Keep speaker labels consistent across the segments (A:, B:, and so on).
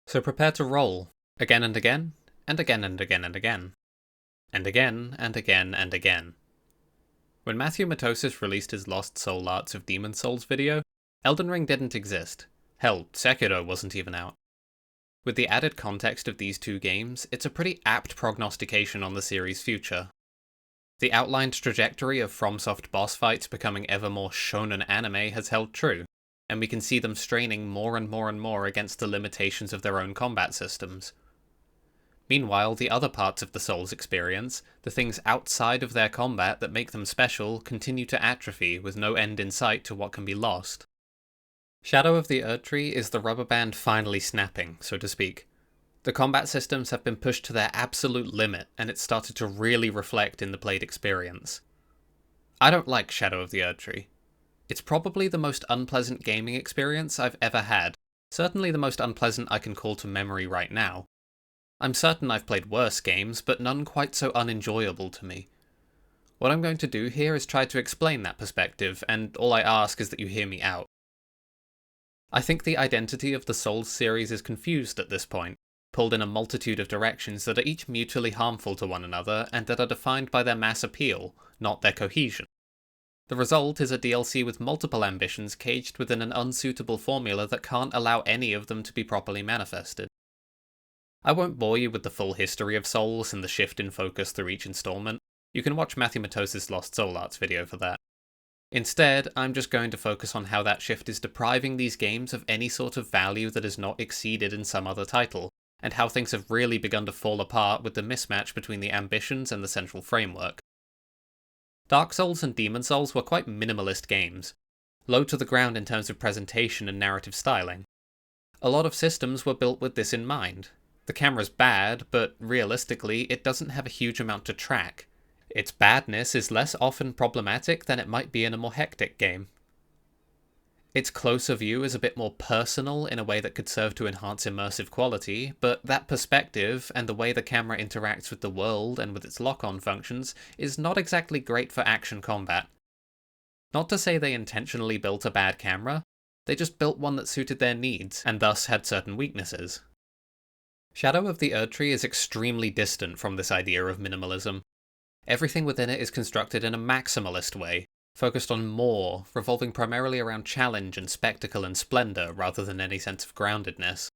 A: So prepare to roll, again and again, and again and again and again. And again and again and again. When Matthew Matosis released his Lost Soul Arts of Demon Souls video, Elden Ring didn't exist. Hell, Sekiro wasn't even out. With the added context of these two games, it's a pretty apt prognostication on the series' future. The outlined trajectory of FromSoft boss fights becoming ever more shonen anime has held true, and we can see them straining more and more and more against the limitations of their own combat systems. Meanwhile, the other parts of the Souls experience, the things outside of their combat that make them special, continue to atrophy with no end in sight to what can be lost. Shadow of the Erdtree is the rubber band finally snapping, so to speak. The combat systems have been pushed to their absolute limit, and it's started to really reflect in the played experience. I don't like Shadow of the Erdtree. It's probably the most unpleasant gaming experience I've ever had, certainly the most unpleasant I can call to memory right now. I'm certain I've played worse games, but none quite so unenjoyable to me. What I'm going to do here is try to explain that perspective, and all I ask is that you hear me out. I think the identity of the Souls series is confused at this point, pulled in a multitude of directions that are each mutually harmful to one another and that are defined by their mass appeal, not their cohesion. The result is a DLC with multiple ambitions caged within an unsuitable formula that can't allow any of them to be properly manifested. I won't bore you with the full history of Souls and the shift in focus through each installment. You can watch Matthew Matosis' Lost Soul Arts video for that. Instead, I'm just going to focus on how that shift is depriving these games of any sort of value that is not exceeded in some other title, and how things have really begun to fall apart with the mismatch between the ambitions and the central framework. Dark Souls and Demon Souls were quite minimalist games, low to the ground in terms of presentation and narrative styling. A lot of systems were built with this in mind. The camera's bad, but realistically, it doesn't have a huge amount to track. Its badness is less often problematic than it might be in a more hectic game. Its closer view is a bit more personal in a way that could serve to enhance immersive quality, but that perspective, and the way the camera interacts with the world and with its lock-on functions, is not exactly great for action combat. Not to say they intentionally built a bad camera, they just built one that suited their needs, and thus had certain weaknesses. Shadow of the Erdtree is extremely distant from this idea of minimalism. Everything within it is constructed in a maximalist way, focused on more, revolving primarily around challenge and spectacle and splendor rather than any sense of groundedness.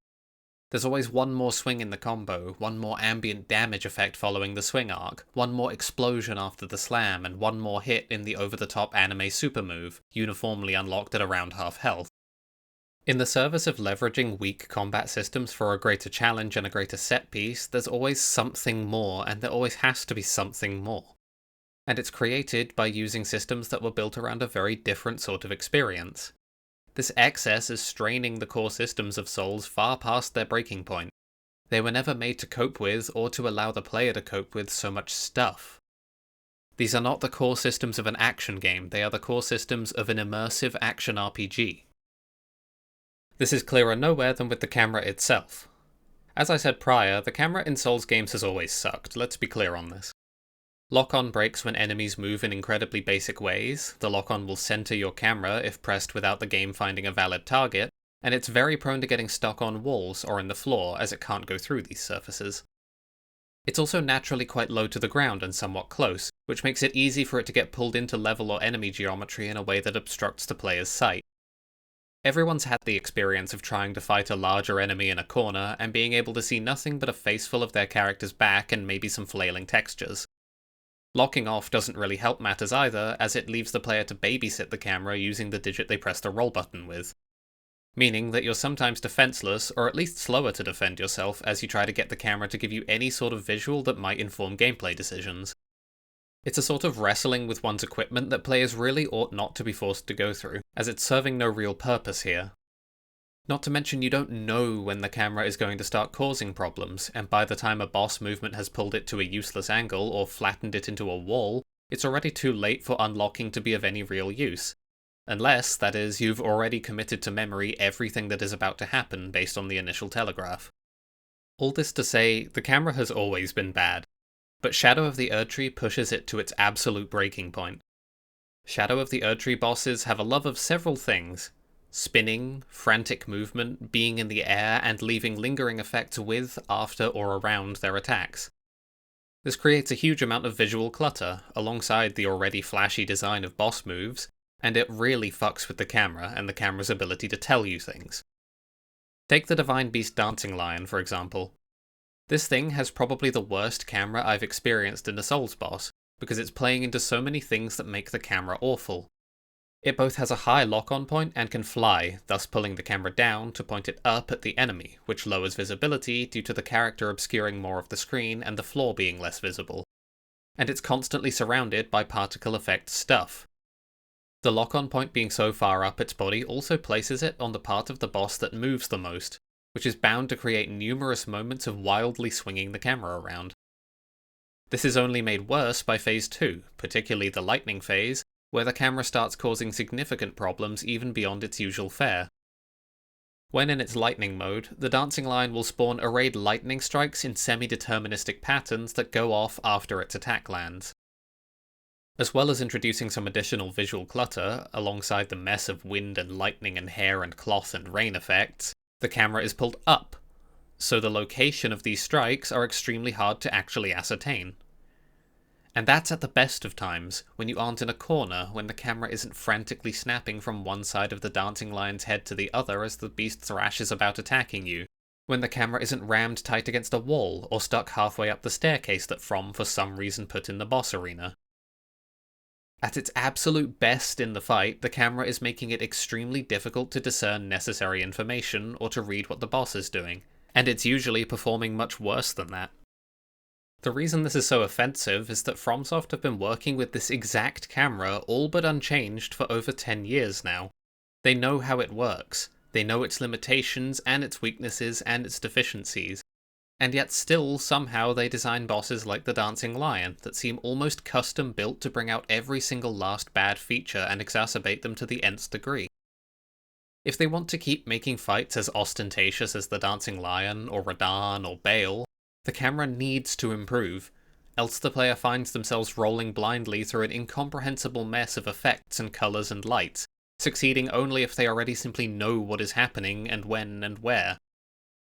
A: There's always one more swing in the combo, one more ambient damage effect following the swing arc, one more explosion after the slam, and one more hit in the over-the-top anime super move, uniformly unlocked at around half health. In the service of leveraging weak combat systems for a greater challenge and a greater set piece, there's always something more, and there always has to be something more. And it's created by using systems that were built around a very different sort of experience. This excess is straining the core systems of Souls far past their breaking point. They were never made to cope with, or to allow the player to cope with, so much stuff. These are not the core systems of an action game, they are the core systems of an immersive action RPG. This is clearer nowhere than with the camera itself. As I said prior, the camera in Souls games has always sucked, let's be clear on this. Lock-on breaks when enemies move in incredibly basic ways, the lock-on will center your camera if pressed without the game finding a valid target, and it's very prone to getting stuck on walls or in the floor as it can't go through these surfaces. It's also naturally quite low to the ground and somewhat close, which makes it easy for it to get pulled into level or enemy geometry in a way that obstructs the player's sight. Everyone's had the experience of trying to fight a larger enemy in a corner and being able to see nothing but a face full of their character's back and maybe some flailing textures. Locking off doesn't really help matters either, as it leaves the player to babysit the camera using the digit they press the roll button with. Meaning that you're sometimes defenseless, or at least slower to defend yourself as you try to get the camera to give you any sort of visual that might inform gameplay decisions. It's a sort of wrestling with one's equipment that players really ought not to be forced to go through, as it's serving no real purpose here. Not to mention you don't know when the camera is going to start causing problems, and by the time a boss movement has pulled it to a useless angle or flattened it into a wall, it's already too late for unlocking to be of any real use. Unless, that is, you've already committed to memory everything that is about to happen based on the initial telegraph. All this to say, the camera has always been bad, but Shadow of the Erdtree pushes it to its absolute breaking point. Shadow of the Erdtree bosses have a love of several things. spinning, frantic movement, being in the air, and leaving lingering effects with, after, or around their attacks. This creates a huge amount of visual clutter, alongside the already flashy design of boss moves, and it really fucks with the camera and the camera's ability to tell you things. Take the Divine Beast Dancing Lion, for example. This thing has probably the worst camera I've experienced in a Souls boss, because it's playing into so many things that make the camera awful. It both has a high lock-on point and can fly, thus pulling the camera down to point it up at the enemy, which lowers visibility due to the character obscuring more of the screen and the floor being less visible. And it's constantly surrounded by particle effect stuff. The lock-on point being so far up its body also places it on the part of the boss that moves the most, which is bound to create numerous moments of wildly swinging the camera around. This is only made worse by Phase 2, particularly the lightning phase, where the camera starts causing significant problems even beyond its usual fare. When in its lightning mode, the Dancing Lion will spawn arrayed lightning strikes in semi-deterministic patterns that go off after its attack lands. As well as introducing some additional visual clutter, alongside the mess of wind and lightning and hair and cloth and rain effects, the camera is pulled up, so the location of these strikes are extremely hard to actually ascertain. And that's at the best of times, when you aren't in a corner, when the camera isn't frantically snapping from one side of the Dancing Lion's head to the other as the beast thrashes about attacking you, when the camera isn't rammed tight against a wall, or stuck halfway up the staircase that From for some reason put in the boss arena. At its absolute best in the fight, the camera is making it extremely difficult to discern necessary information or to read what the boss is doing, and it's usually performing much worse than that. The reason this is so offensive is that FromSoft have been working with this exact camera all but unchanged for over 10 years now. They know how it works, they know its limitations and its weaknesses and its deficiencies, and yet still somehow they design bosses like the Dancing Lion that seem almost custom built to bring out every single last bad feature and exacerbate them to the nth degree. If they want to keep making fights as ostentatious as the Dancing Lion, or Radahn, or Bale, the camera needs to improve, else the player finds themselves rolling blindly through an incomprehensible mess of effects and colours and lights, succeeding only if they already simply know what is happening and when and where.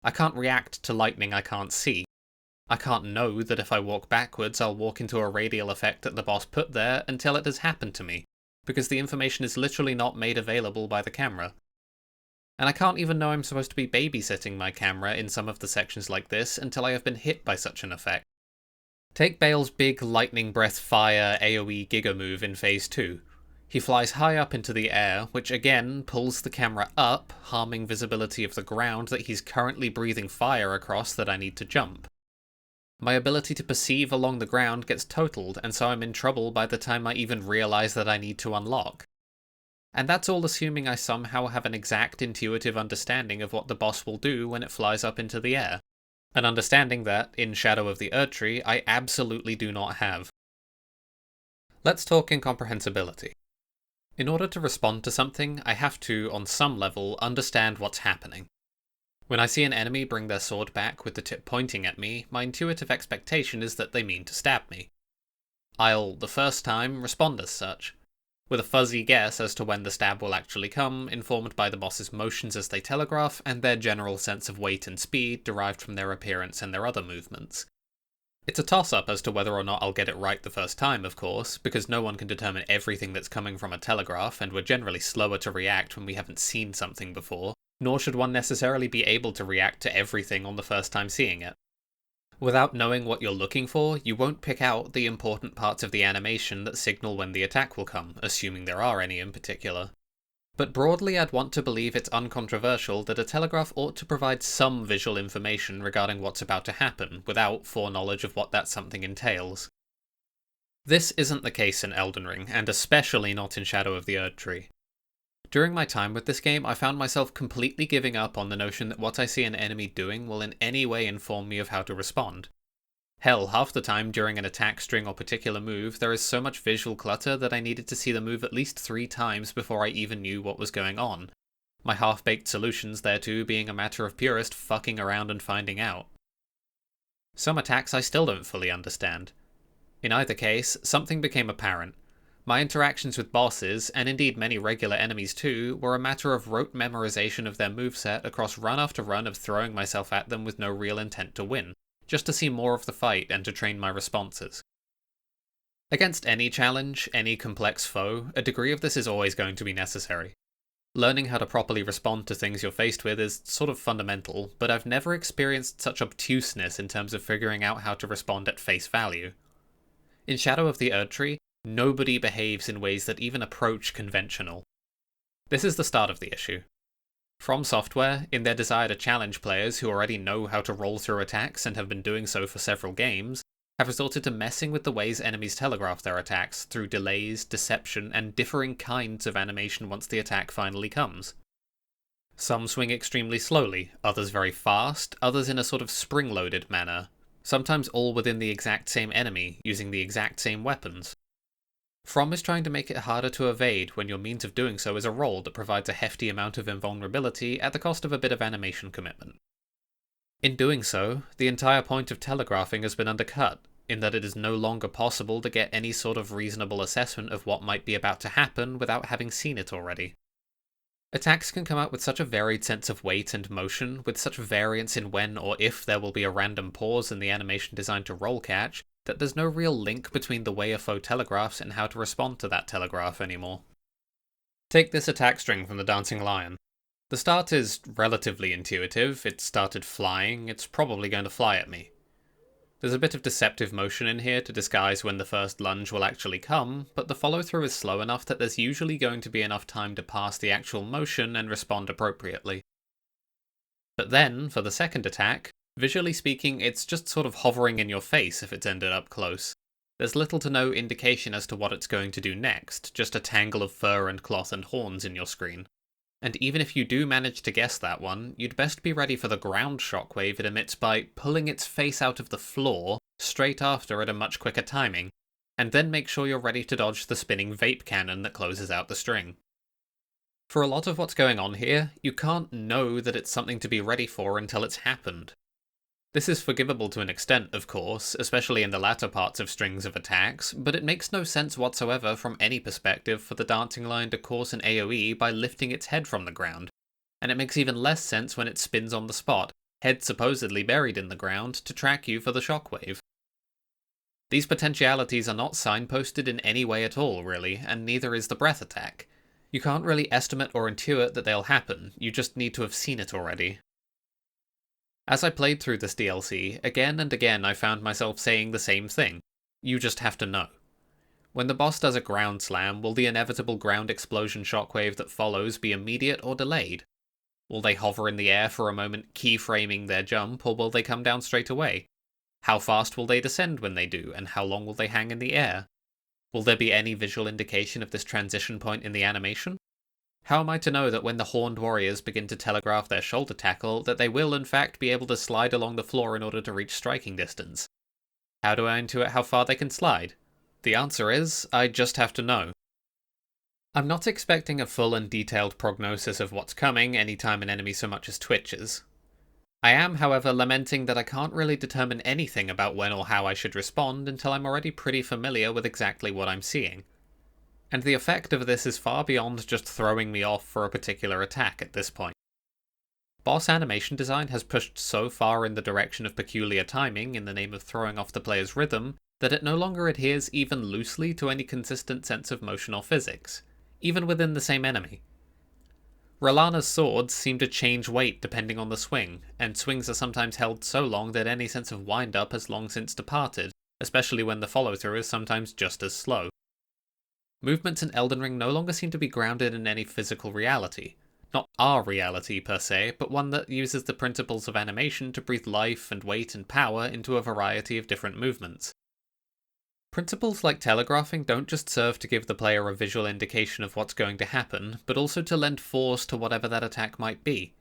A: I can't react to lightning I can't see. I can't know that if I walk backwards I'll walk into a radial effect that the boss put there until it has happened to me, because the information is literally not made available by the camera. And I can't even know I'm supposed to be babysitting my camera in some of the sections like this until I have been hit by such an effect. Take Bale's big lightning breath fire AoE Giga move in Phase 2. He flies high up into the air, which again pulls the camera up, harming visibility of the ground that he's currently breathing fire across that I need to jump. My ability to perceive along the ground gets totaled, and so I'm in trouble by the time I even realise that I need to unlock. And that's all assuming I somehow have an exact intuitive understanding of what the boss will do when it flies up into the air. An understanding that, in Shadow of the Erdtree, I absolutely do not have. Let's talk incomprehensibility. In order to respond to something, I have to, on some level, understand what's happening. When I see an enemy bring their sword back with the tip pointing at me, my intuitive expectation is that they mean to stab me. I'll, the first time, respond as such, with a fuzzy guess as to when the stab will actually come, informed by the boss's motions as they telegraph, and their general sense of weight and speed derived from their appearance and their other movements. It's a toss-up as to whether or not I'll get it right the first time, of course, because no one can determine everything that's coming from a telegraph, and we're generally slower to react when we haven't seen something before, nor should one necessarily be able to react to everything on the first time seeing it. Without knowing what you're looking for, you won't pick out the important parts of the animation that signal when the attack will come, assuming there are any in particular. But broadly, I'd want to believe it's uncontroversial that a telegraph ought to provide some visual information regarding what's about to happen, without foreknowledge of what that something entails. This isn't the case in Elden Ring, and especially not in Shadow of the Erdtree. During my time with this game, I found myself completely giving up on the notion that what I see an enemy doing will in any way inform me of how to respond. Hell, half the time during an attack string or particular move, there is so much visual clutter that I needed to see the move at least 3 times before I even knew what was going on, my half-baked solutions thereto being a matter of purist fucking around and finding out. Some attacks I still don't fully understand. In either case, something became apparent. My interactions with bosses, and indeed many regular enemies too, were a matter of rote memorization of their moveset across run after run of throwing myself at them with no real intent to win, just to see more of the fight and to train my responses. Against any challenge, any complex foe, a degree of this is always going to be necessary. Learning how to properly respond to things you're faced with is sort of fundamental, but I've never experienced such obtuseness in terms of figuring out how to respond at face value. In Shadow of the Erdtree, nobody behaves in ways that even approach conventional. This is the start of the issue. From Software, in their desire to challenge players who already know how to roll through attacks and have been doing so for several games, have resorted to messing with the ways enemies telegraph their attacks through delays, deception, and differing kinds of animation once the attack finally comes. Some swing extremely slowly, others very fast, others in a sort of spring-loaded manner, sometimes all within the exact same enemy, using the exact same weapons. From is trying to make it harder to evade when your means of doing so is a roll that provides a hefty amount of invulnerability at the cost of a bit of animation commitment. In doing so, the entire point of telegraphing has been undercut, in that it is no longer possible to get any sort of reasonable assessment of what might be about to happen without having seen it already. Attacks can come out with such a varied sense of weight and motion, with such variance in when or if there will be a random pause in the animation designed to roll catch, that there's no real link between the way a foe telegraphs and how to respond to that telegraph anymore. Take this attack string from the Dancing Lion. The start is relatively intuitive. It started flying, it's probably going to fly at me. There's a bit of deceptive motion in here to disguise when the first lunge will actually come, but the follow-through is slow enough that there's usually going to be enough time to pass the actual motion and respond appropriately. But then, for the second attack, visually speaking, it's just sort of hovering in your face if it's ended up close. There's little to no indication as to what it's going to do next, just a tangle of fur and cloth and horns in your screen. And even if you do manage to guess that one, you'd best be ready for the ground shockwave it emits by pulling its face out of the floor straight after at a much quicker timing, and then make sure you're ready to dodge the spinning vape cannon that closes out the string. For a lot of what's going on here, you can't know that it's something to be ready for until it's happened. This is forgivable to an extent, of course, especially in the latter parts of strings of attacks, but it makes no sense whatsoever from any perspective for the Dancing Lion to course an AoE by lifting its head from the ground, and it makes even less sense when it spins on the spot, head supposedly buried in the ground, to track you for the shockwave. These potentialities are not signposted in any way at all, really, and neither is the breath attack. You can't really estimate or intuit that they'll happen, you just need to have seen it already. As I played through this DLC, again and again I found myself saying the same thing. You just have to know. When the boss does a ground slam, will the inevitable ground explosion shockwave that follows be immediate or delayed? Will they hover in the air for a moment, keyframing their jump, or will they come down straight away? How fast will they descend when they do, and how long will they hang in the air? Will there be any visual indication of this transition point in the animation? How am I to know that when the horned warriors begin to telegraph their shoulder tackle, that they will in fact be able to slide along the floor in order to reach striking distance? How do I intuit how far they can slide? The answer is, I just have to know. I'm not expecting a full and detailed prognosis of what's coming anytime an enemy so much as twitches. I am, however, lamenting that I can't really determine anything about when or how I should respond until I'm already pretty familiar with exactly what I'm seeing. And the effect of this is far beyond just throwing me off for a particular attack at this point. Boss animation design has pushed so far in the direction of peculiar timing in the name of throwing off the player's rhythm that it no longer adheres even loosely to any consistent sense of motion or physics, even within the same enemy. Rellana's swords seem to change weight depending on the swing, and swings are sometimes held so long that any sense of wind-up has long since departed, especially when the follow-through is sometimes just as slow. Movements in Elden Ring no longer seem to be grounded in any physical reality. Not our reality per se, but one that uses the principles of animation to breathe life and weight and power into a variety of different movements. Principles like telegraphing don't just serve to give the player a visual indication of what's going to happen, but also to lend force to whatever that attack might be.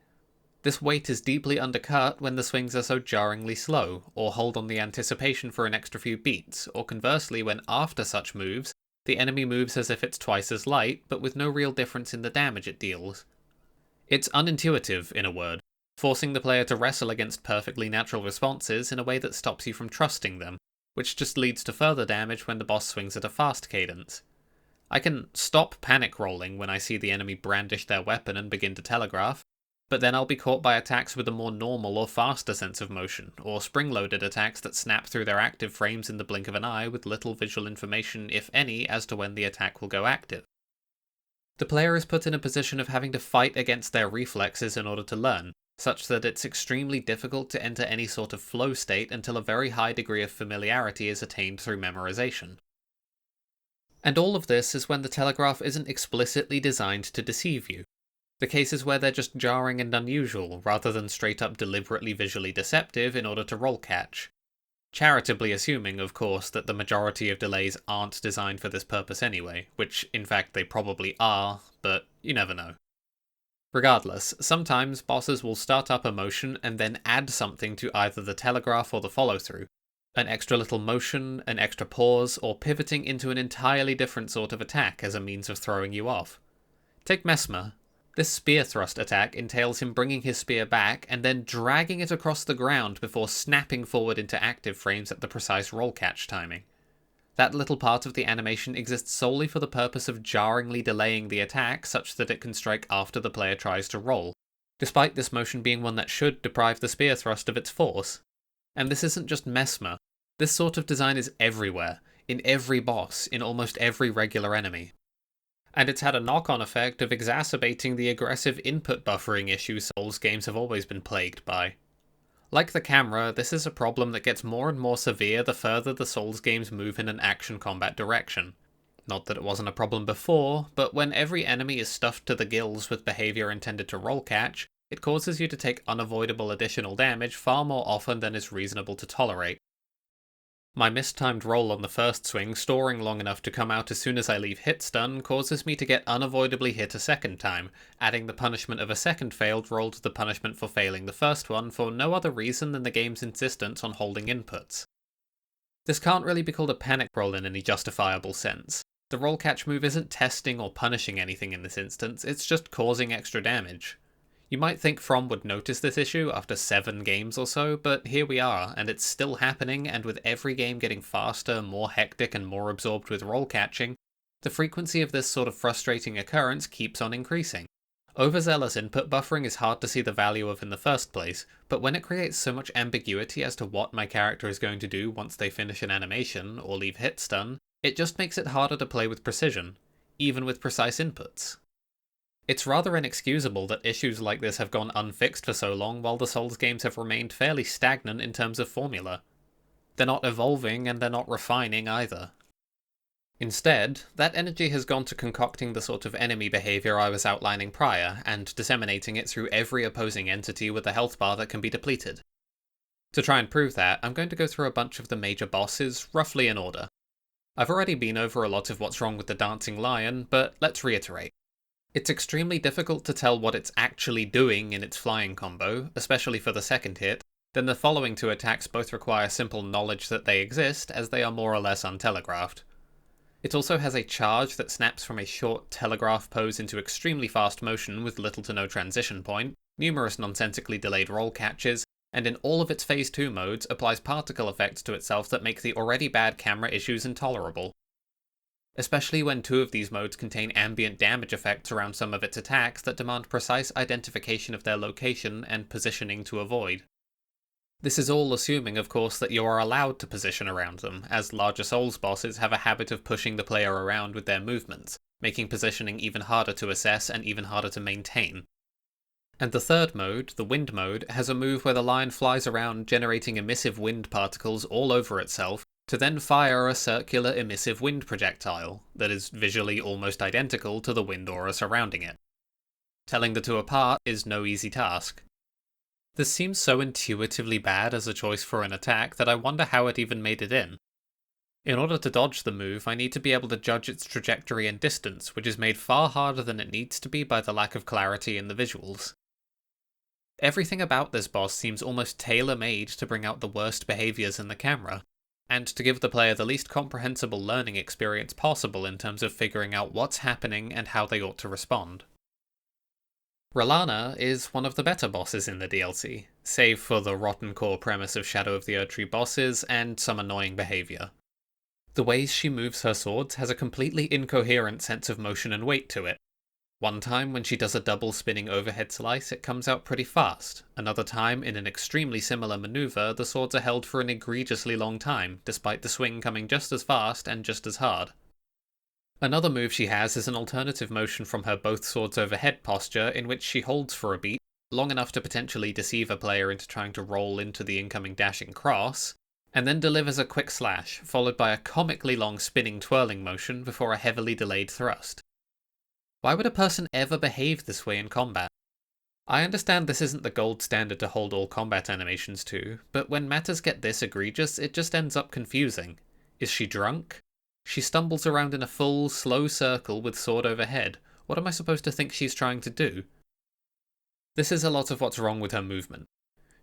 A: This weight is deeply undercut when the swings are so jarringly slow, or hold on the anticipation for an extra few beats, or conversely when after such moves, the enemy moves as if it's twice as light, but with no real difference in the damage it deals. It's unintuitive, in a word, forcing the player to wrestle against perfectly natural responses in a way that stops you from trusting them, which just leads to further damage when the boss swings at a fast cadence. I can stop panic rolling when I see the enemy brandish their weapon and begin to telegraph, but then I'll be caught by attacks with a more normal or faster sense of motion, or spring-loaded attacks that snap through their active frames in the blink of an eye with little visual information, if any, as to when the attack will go active. The player is put in a position of having to fight against their reflexes in order to learn, such that it's extremely difficult to enter any sort of flow state until a very high degree of familiarity is attained through memorization. And all of this is when the telegraph isn't explicitly designed to deceive you. The cases where they're just jarring and unusual, rather than straight up deliberately visually deceptive in order to roll catch. Charitably assuming, of course, that the majority of delays aren't designed for this purpose anyway, which in fact they probably are, but you never know. Regardless, sometimes bosses will start up a motion and then add something to either the telegraph or the follow-through. An extra little motion, an extra pause, or pivoting into an entirely different sort of attack as a means of throwing you off. Take Messmer. This spear thrust attack entails him bringing his spear back and then dragging it across the ground before snapping forward into active frames at the precise roll catch timing. That little part of the animation exists solely for the purpose of jarringly delaying the attack such that it can strike after the player tries to roll, despite this motion being one that should deprive the spear thrust of its force. And this isn't just Messmer. This sort of design is everywhere, in every boss, in almost every regular enemy. And it's had a knock-on effect of exacerbating the aggressive input buffering issue Souls games have always been plagued by. Like the camera, this is a problem that gets more and more severe the further the Souls games move in an action combat direction. Not that it wasn't a problem before, but when every enemy is stuffed to the gills with behaviour intended to roll catch, it causes you to take unavoidable additional damage far more often than is reasonable to tolerate. My mistimed roll on the first swing storing long enough to come out as soon as I leave hit stun causes me to get unavoidably hit a second time, adding the punishment of a second failed roll to the punishment for failing the first one for no other reason than the game's insistence on holding inputs. This can't really be called a panic roll in any justifiable sense. The roll catch move isn't testing or punishing anything in this instance, it's just causing extra damage. You might think From would notice this issue after 7 games or so, but here we are, and it's still happening, and with every game getting faster, more hectic, and more absorbed with roll catching, the frequency of this sort of frustrating occurrence keeps on increasing. Overzealous input buffering is hard to see the value of in the first place, but when it creates so much ambiguity as to what my character is going to do once they finish an animation or leave hit stun, it just makes it harder to play with precision, even with precise inputs. It's rather inexcusable that issues like this have gone unfixed for so long while the Souls games have remained fairly stagnant in terms of formula. They're not evolving and they're not refining either. Instead, that energy has gone to concocting the sort of enemy behaviour I was outlining prior, and disseminating it through every opposing entity with a health bar that can be depleted. To try and prove that, I'm going to go through a bunch of the major bosses, roughly in order. I've already been over a lot of what's wrong with the Dancing Lion, but let's reiterate. It's extremely difficult to tell what it's actually doing in its flying combo, especially for the second hit, then the following 2 attacks both require simple knowledge that they exist, as they are more or less untelegraphed. It also has a charge that snaps from a short telegraph pose into extremely fast motion with little to no transition point, numerous nonsensically delayed roll catches, and in all of its Phase 2 modes applies particle effects to itself that make the already bad camera issues intolerable. Especially when 2 of these modes contain ambient damage effects around some of its attacks that demand precise identification of their location and positioning to avoid. This is all assuming, of course, that you are allowed to position around them, as larger Souls bosses have a habit of pushing the player around with their movements, making positioning even harder to assess and even harder to maintain. And the third mode, the Wind mode, has a move where the lion flies around generating emissive wind particles all over itself, to then fire a circular emissive wind projectile that is visually almost identical to the wind aura surrounding it. Telling the 2 apart is no easy task. This seems so intuitively bad as a choice for an attack that I wonder how it even made it in. In order to dodge the move, I need to be able to judge its trajectory and distance, which is made far harder than it needs to be by the lack of clarity in the visuals. Everything about this boss seems almost tailor-made to bring out the worst behaviours in the camera, and to give the player the least comprehensible learning experience possible in terms of figuring out what's happening and how they ought to respond. Rellana is one of the better bosses in the DLC, save for the rotten core premise of Shadow of the Erdtree bosses and some annoying behaviour. The ways she moves her swords has a completely incoherent sense of motion and weight to it. One time, when she does a double spinning overhead slice, it comes out pretty fast. Another time, in an extremely similar maneuver, the swords are held for an egregiously long time, despite the swing coming just as fast and just as hard. Another move she has is an alternative motion from her both swords overhead posture, in which she holds for a beat, long enough to potentially deceive a player into trying to roll into the incoming dashing cross, and then delivers a quick slash, followed by a comically long spinning twirling motion before a heavily delayed thrust. Why would a person ever behave this way in combat? I understand this isn't the gold standard to hold all combat animations to, but when matters get this egregious, it just ends up confusing. Is she drunk? She stumbles around in a full, slow circle with sword overhead. What am I supposed to think she's trying to do? This is a lot of what's wrong with her movement.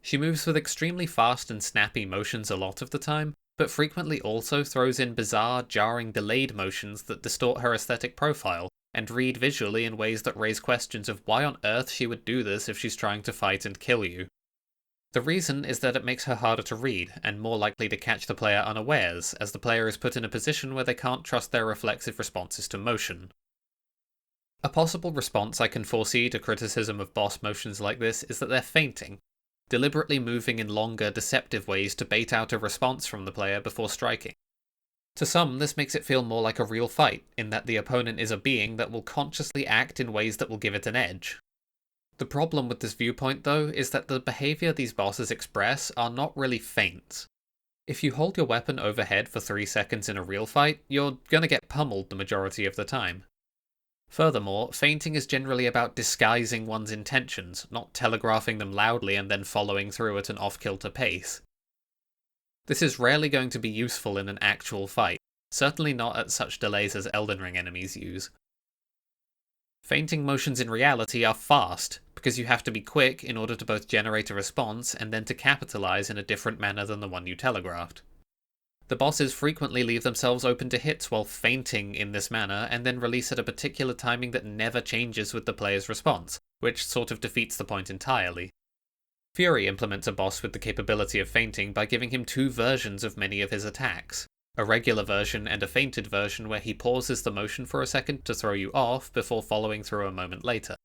A: She moves with extremely fast and snappy motions a lot of the time, but frequently also throws in bizarre, jarring, delayed motions that distort her aesthetic profile, and read visually in ways that raise questions of why on earth she would do this if she's trying to fight and kill you. The reason is that it makes her harder to read, and more likely to catch the player unawares, as the player is put in a position where they can't trust their reflexive responses to motion. A possible response I can foresee to criticism of boss motions like this is that they're feinting, deliberately moving in longer, deceptive ways to bait out a response from the player before striking. To some, this makes it feel more like a real fight, in that the opponent is a being that will consciously act in ways that will give it an edge. The problem with this viewpoint, though, is that the behavior these bosses express are not really feints. If you hold your weapon overhead for 3 seconds in a real fight, you're gonna get pummeled the majority of the time. Furthermore, feinting is generally about disguising one's intentions, not telegraphing them loudly and then following through at an off-kilter pace. This is rarely going to be useful in an actual fight, certainly not at such delays as Elden Ring enemies use. Feinting motions in reality are fast, because you have to be quick in order to both generate a response and then to capitalize in a different manner than the one you telegraphed. The bosses frequently leave themselves open to hits while feinting in this manner, and then release at a particular timing that never changes with the player's response, which sort of defeats the point entirely. Fury implements a boss with the capability of feinting by giving him 2 versions of many of his attacks. A regular version and a feinted version where he pauses the motion for a second to throw you off before following through a moment later.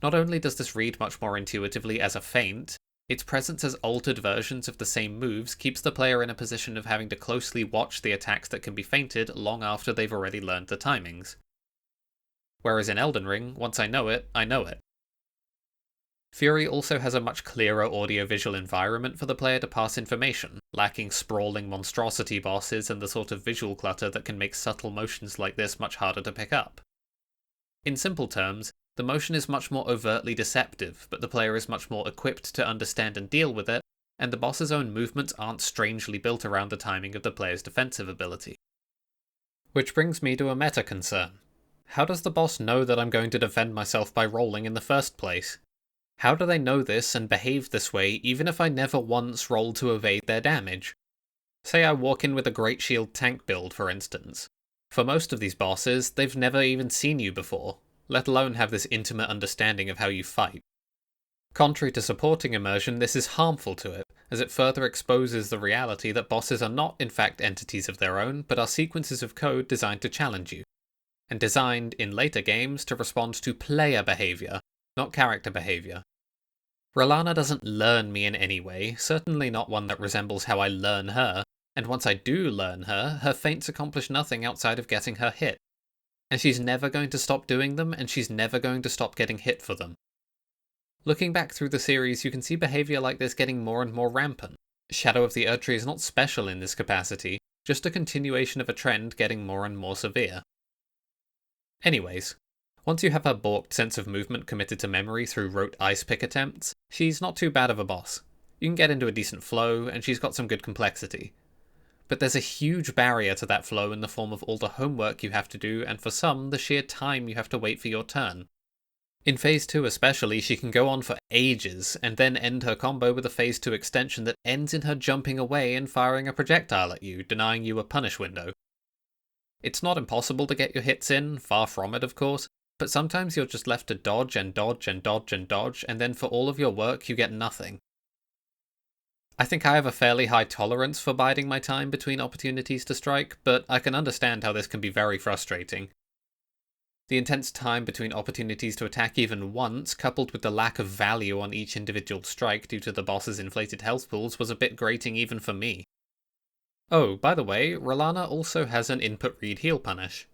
A: Not only does this read much more intuitively as a feint, its presence as altered versions of the same moves keeps the player in a position of having to closely watch the attacks that can be feinted long after they've already learned the timings. Whereas in Elden Ring, once I know it, I know it. Fury also has a much clearer audio-visual environment for the player to pass information, lacking sprawling monstrosity bosses and the sort of visual clutter that can make subtle motions like this much harder to pick up. In simple terms, the motion is much more overtly deceptive, but the player is much more equipped to understand and deal with it, and the boss's own movements aren't strangely built around the timing of the player's defensive ability. Which brings me to a meta concern. How does the boss know that I'm going to defend myself by rolling in the first place? How do they know this and behave this way even if I never once roll to evade their damage? Say I walk in with a Great Shield tank build, for instance. For most of these bosses, they've never even seen you before, let alone have this intimate understanding of how you fight. Contrary to supporting immersion, this is harmful to it, as it further exposes the reality that bosses are not in fact entities of their own, but are sequences of code designed to challenge you, and designed, in later games, to respond to player behavior, not character behavior. Rellana doesn't learn me in any way, certainly not one that resembles how I learn her, and once I do learn her, her feints accomplish nothing outside of getting her hit. And she's never going to stop doing them, and she's never going to stop getting hit for them. Looking back through the series, you can see behavior like this getting more and more rampant. Shadow of the Erdtree is not special in this capacity, just a continuation of a trend getting more and more severe. Anyways, once you have her balked sense of movement committed to memory through rote ice pick attempts, she's not too bad of a boss. You can get into a decent flow, and she's got some good complexity. But there's a huge barrier to that flow in the form of all the homework you have to do, and for some, the sheer time you have to wait for your turn. In Phase 2 especially, she can go on for ages, and then end her combo with a Phase 2 extension that ends in her jumping away and firing a projectile at you, denying you a punish window. It's not impossible to get your hits in, far from it of course, but sometimes you're just left to dodge and dodge and dodge and dodge, and then for all of your work you get nothing. I think I have a fairly high tolerance for biding my time between opportunities to strike, but I can understand how this can be very frustrating. The intense time between opportunities to attack even once, coupled with the lack of value on each individual strike due to the boss's inflated health pools, was a bit grating even for me. Oh, by the way, Rellana also has an input read heal punish.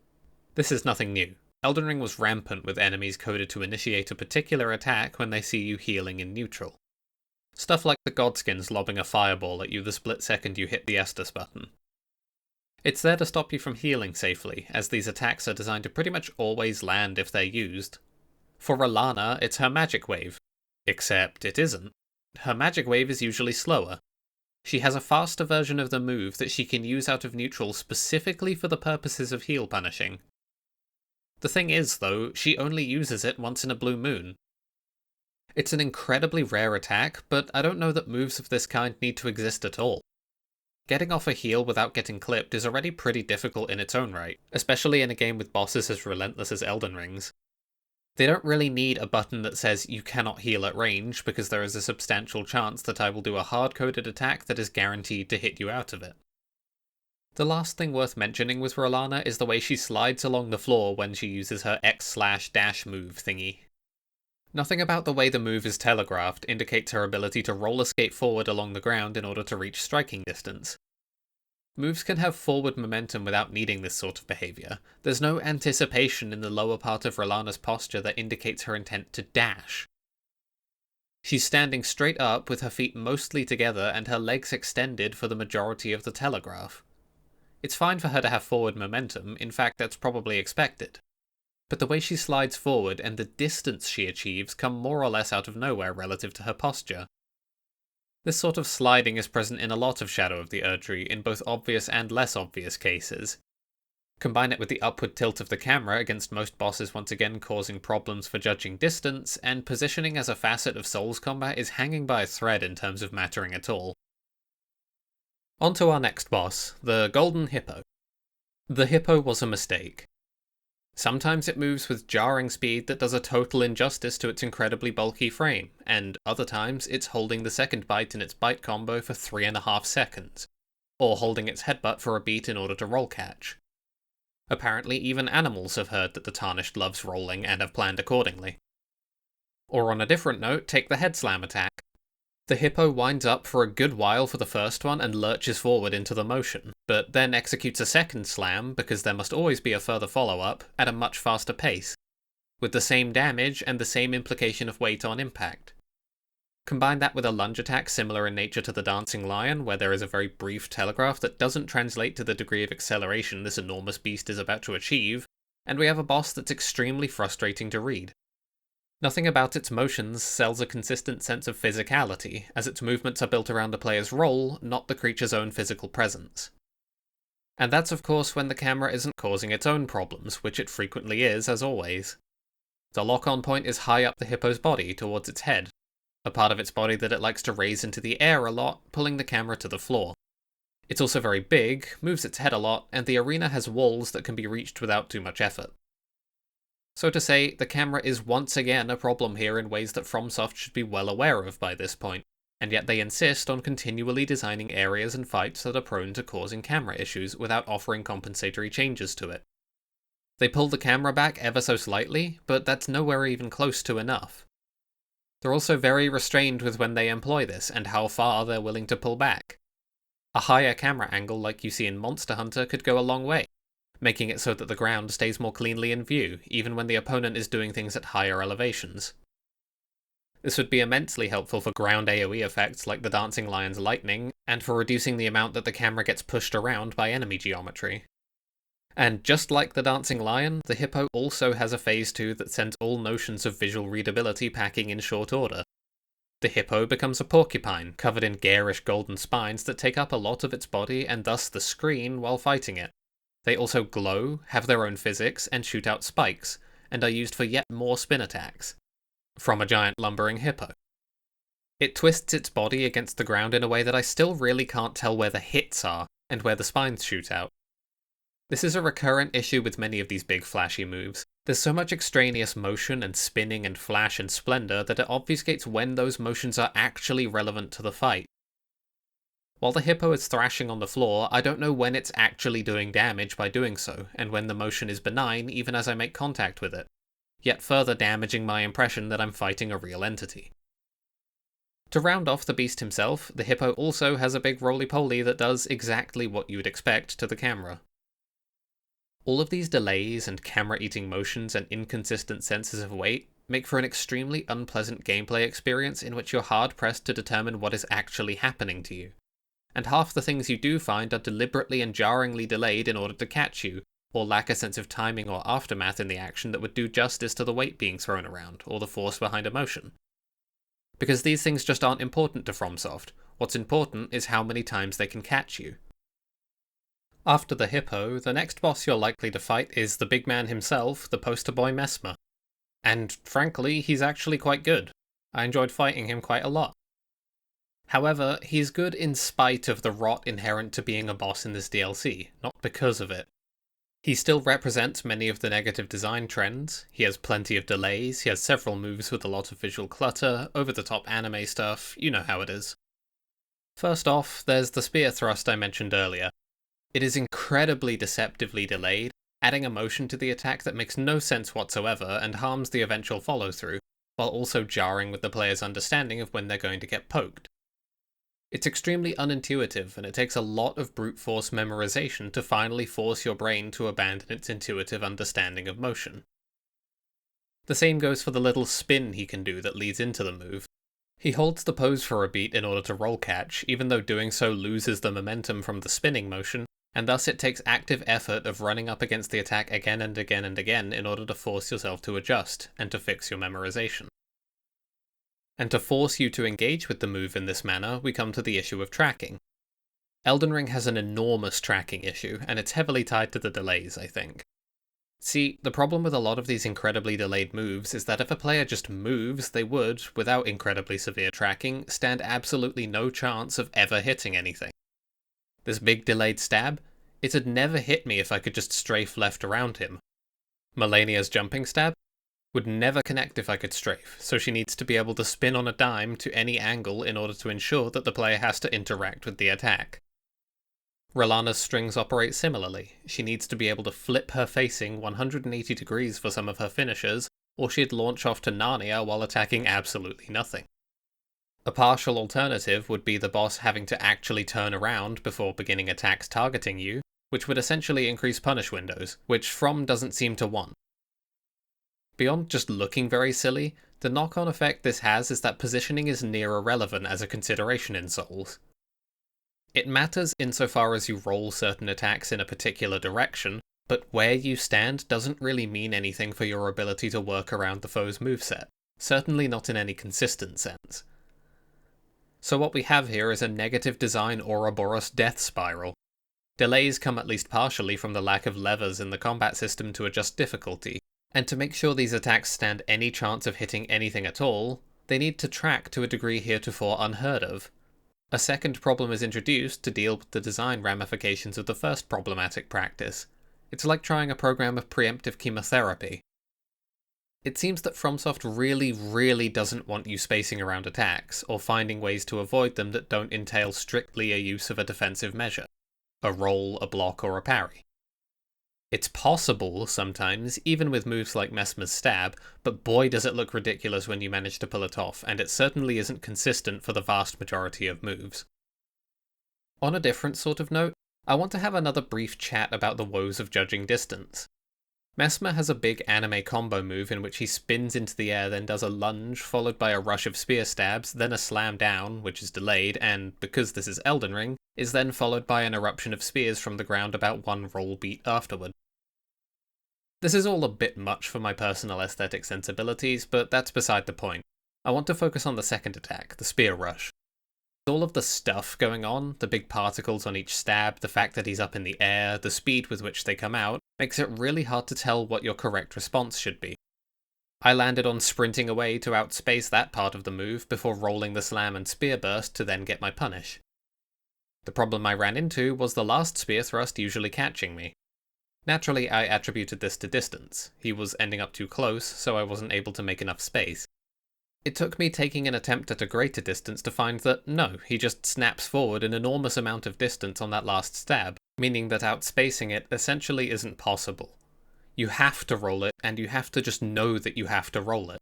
A: This is nothing new. Elden Ring was rampant with enemies coded to initiate a particular attack when they see you healing in neutral. Stuff like the Godskins lobbing a fireball at you the split second you hit the Estus button. It's there to stop you from healing safely, as these attacks are designed to pretty much always land if they're used. For Rellana, it's her magic wave. Except it isn't. Her magic wave is usually slower. She has a faster version of the move that she can use out of neutral specifically for the purposes of heal punishing. The thing is, though, she only uses it once in a blue moon. It's an incredibly rare attack, but I don't know that moves of this kind need to exist at all. Getting off a heal without getting clipped is already pretty difficult in its own right, especially in a game with bosses as relentless as Elden Ring's. They don't really need a button that says you cannot heal at range, because there is a substantial chance that I will do a hard-coded attack that is guaranteed to hit you out of it. The last thing worth mentioning with Rellana is the way she slides along the floor when she uses her X/dash move thingy. Nothing about the way the move is telegraphed indicates her ability to roller skate forward along the ground in order to reach striking distance. Moves can have forward momentum without needing this sort of behaviour. There's no anticipation in the lower part of Rellana's posture that indicates her intent to dash. She's standing straight up with her feet mostly together and her legs extended for the majority of the telegraph. It's fine for her to have forward momentum, in fact that's probably expected. But the way she slides forward and the distance she achieves come more or less out of nowhere relative to her posture. This sort of sliding is present in a lot of Shadow of the Erdtree in both obvious and less obvious cases. Combine it with the upward tilt of the camera against most bosses once again causing problems for judging distance, and positioning as a facet of Souls combat is hanging by a thread in terms of mattering at all. On to our next boss, the Golden Hippo. The Hippo was a mistake. Sometimes it moves with jarring speed that does a total injustice to its incredibly bulky frame, and other times it's holding the second bite in its bite combo for 3.5 seconds, or holding its headbutt for a beat in order to roll catch. Apparently even animals have heard that the Tarnished loves rolling and have planned accordingly. Or on a different note, take the head slam attack. The Hippo winds up for a good while for the first one and lurches forward into the motion, but then executes a second slam, because there must always be a further follow-up, at a much faster pace, with the same damage and the same implication of weight on impact. Combine that with a lunge attack similar in nature to the Dancing Lion, where there is a very brief telegraph that doesn't translate to the degree of acceleration this enormous beast is about to achieve, and we have a boss that's extremely frustrating to read. Nothing about its motions sells a consistent sense of physicality, as its movements are built around the player's role, not the creature's own physical presence. And that's of course when the camera isn't causing its own problems, which it frequently is, as always. The lock-on point is high up the Hippo's body, towards its head, a part of its body that it likes to raise into the air a lot, pulling the camera to the floor. It's also very big, moves its head a lot, and the arena has walls that can be reached without too much effort. So to say, the camera is once again a problem here in ways that FromSoft should be well aware of by this point, and yet they insist on continually designing areas and fights that are prone to causing camera issues without offering compensatory changes to it. They pull the camera back ever so slightly, but that's nowhere even close to enough. They're also very restrained with when they employ this and how far they're willing to pull back. A higher camera angle like you see in Monster Hunter could go a long way, making it so that the ground stays more cleanly in view, even when the opponent is doing things at higher elevations. This would be immensely helpful for ground AoE effects like the Dancing Lion's lightning, and for reducing the amount that the camera gets pushed around by enemy geometry. And just like the Dancing Lion, the Hippo also has a Phase 2 that sends all notions of visual readability packing in short order. The Hippo becomes a porcupine, covered in garish golden spines that take up a lot of its body and thus the screen while fighting it. They also glow, have their own physics, and shoot out spikes, and are used for yet more spin attacks. From a giant lumbering hippo. It twists its body against the ground in a way that I still really can't tell where the hits are, and where the spines shoot out. This is a recurrent issue with many of these big flashy moves. There's so much extraneous motion and spinning and flash and splendor that it obfuscates when those motions are actually relevant to the fight. While the Hippo is thrashing on the floor, I don't know when it's actually doing damage by doing so, and when the motion is benign even as I make contact with it, yet further damaging my impression that I'm fighting a real entity. To round off the beast himself, the Hippo also has a big roly-poly that does exactly what you would expect to the camera. All of these delays and camera-eating motions and inconsistent senses of weight make for an extremely unpleasant gameplay experience in which you're hard-pressed to determine what is actually happening to you. And half the things you do find are deliberately and jarringly delayed in order to catch you, or lack a sense of timing or aftermath in the action that would do justice to the weight being thrown around, or the force behind a motion. Because these things just aren't important to FromSoft. What's important is how many times they can catch you. After the Hippo, the next boss you're likely to fight is the big man himself, the poster boy Messmer. And frankly, he's actually quite good. I enjoyed fighting him quite a lot. However, he's good in spite of the rot inherent to being a boss in this DLC, not because of it. He still represents many of the negative design trends. He has plenty of delays, he has several moves with a lot of visual clutter, over-the-top anime stuff, you know how it is. First off, there's the spear thrust I mentioned earlier. It is incredibly deceptively delayed, adding a motion to the attack that makes no sense whatsoever and harms the eventual follow-through, while also jarring with the player's understanding of when they're going to get poked. It's extremely unintuitive, and it takes a lot of brute force memorization to finally force your brain to abandon its intuitive understanding of motion. The same goes for the little spin he can do that leads into the move. He holds the pose for a beat in order to roll catch, even though doing so loses the momentum from the spinning motion, and thus it takes active effort of running up against the attack again and again and again in order to force yourself to adjust, and to fix your memorization. And to force you to engage with the move in this manner, we come to the issue of tracking. Elden Ring has an enormous tracking issue, and it's heavily tied to the delays, I think. See, the problem with a lot of these incredibly delayed moves is that if a player just moves, they would, without incredibly severe tracking, stand absolutely no chance of ever hitting anything. This big delayed stab? It'd never hit me if I could just strafe left around him. Malenia's jumping stab? Would never connect if I could strafe, so she needs to be able to spin on a dime to any angle in order to ensure that the player has to interact with the attack. Rellana's strings operate similarly. She needs to be able to flip her facing 180 degrees for some of her finishers, or she'd launch off to Narnia while attacking absolutely nothing. A partial alternative would be the boss having to actually turn around before beginning attacks targeting you, which would essentially increase punish windows, which From doesn't seem to want. Beyond just looking very silly, the knock-on effect this has is that positioning is near irrelevant as a consideration in Souls. It matters insofar as you roll certain attacks in a particular direction, but where you stand doesn't really mean anything for your ability to work around the foe's moveset, certainly not in any consistent sense. So what we have here is a negative design Ouroboros death spiral. Delays come at least partially from the lack of levers in the combat system to adjust difficulty, and to make sure these attacks stand any chance of hitting anything at all, they need to track to a degree heretofore unheard of. A second problem is introduced to deal with the design ramifications of the first problematic practice. It's like trying a program of preemptive chemotherapy. It seems that FromSoft really doesn't want you spacing around attacks, or finding ways to avoid them that don't entail strictly a use of a defensive measure. A roll, a block, or a parry. It's possible, sometimes, even with moves like Messmer's stab, but boy does it look ridiculous when you manage to pull it off, and it certainly isn't consistent for the vast majority of moves. On a different sort of note, I want to have another brief chat about the woes of judging distance. Messmer has a big anime combo move in which he spins into the air, then does a lunge, followed by a rush of spear stabs, then a slam down, which is delayed, and, because this is Elden Ring, is then followed by an eruption of spears from the ground about one roll beat afterward. This is all a bit much for my personal aesthetic sensibilities, but that's beside the point. I want to focus on the second attack, the spear rush. All of the stuff going on, the big particles on each stab, the fact that he's up in the air, the speed with which they come out, makes it really hard to tell what your correct response should be. I landed on sprinting away to outspace that part of the move before rolling the slam and spear burst to then get my punish. The problem I ran into was the last spear thrust usually catching me. Naturally, I attributed this to distance. He was ending up too close, so I wasn't able to make enough space. It took me taking an attempt at a greater distance to find that no, he just snaps forward an enormous amount of distance on that last stab, meaning that outspacing it essentially isn't possible. You have to roll it, and you have to just know that you have to roll it.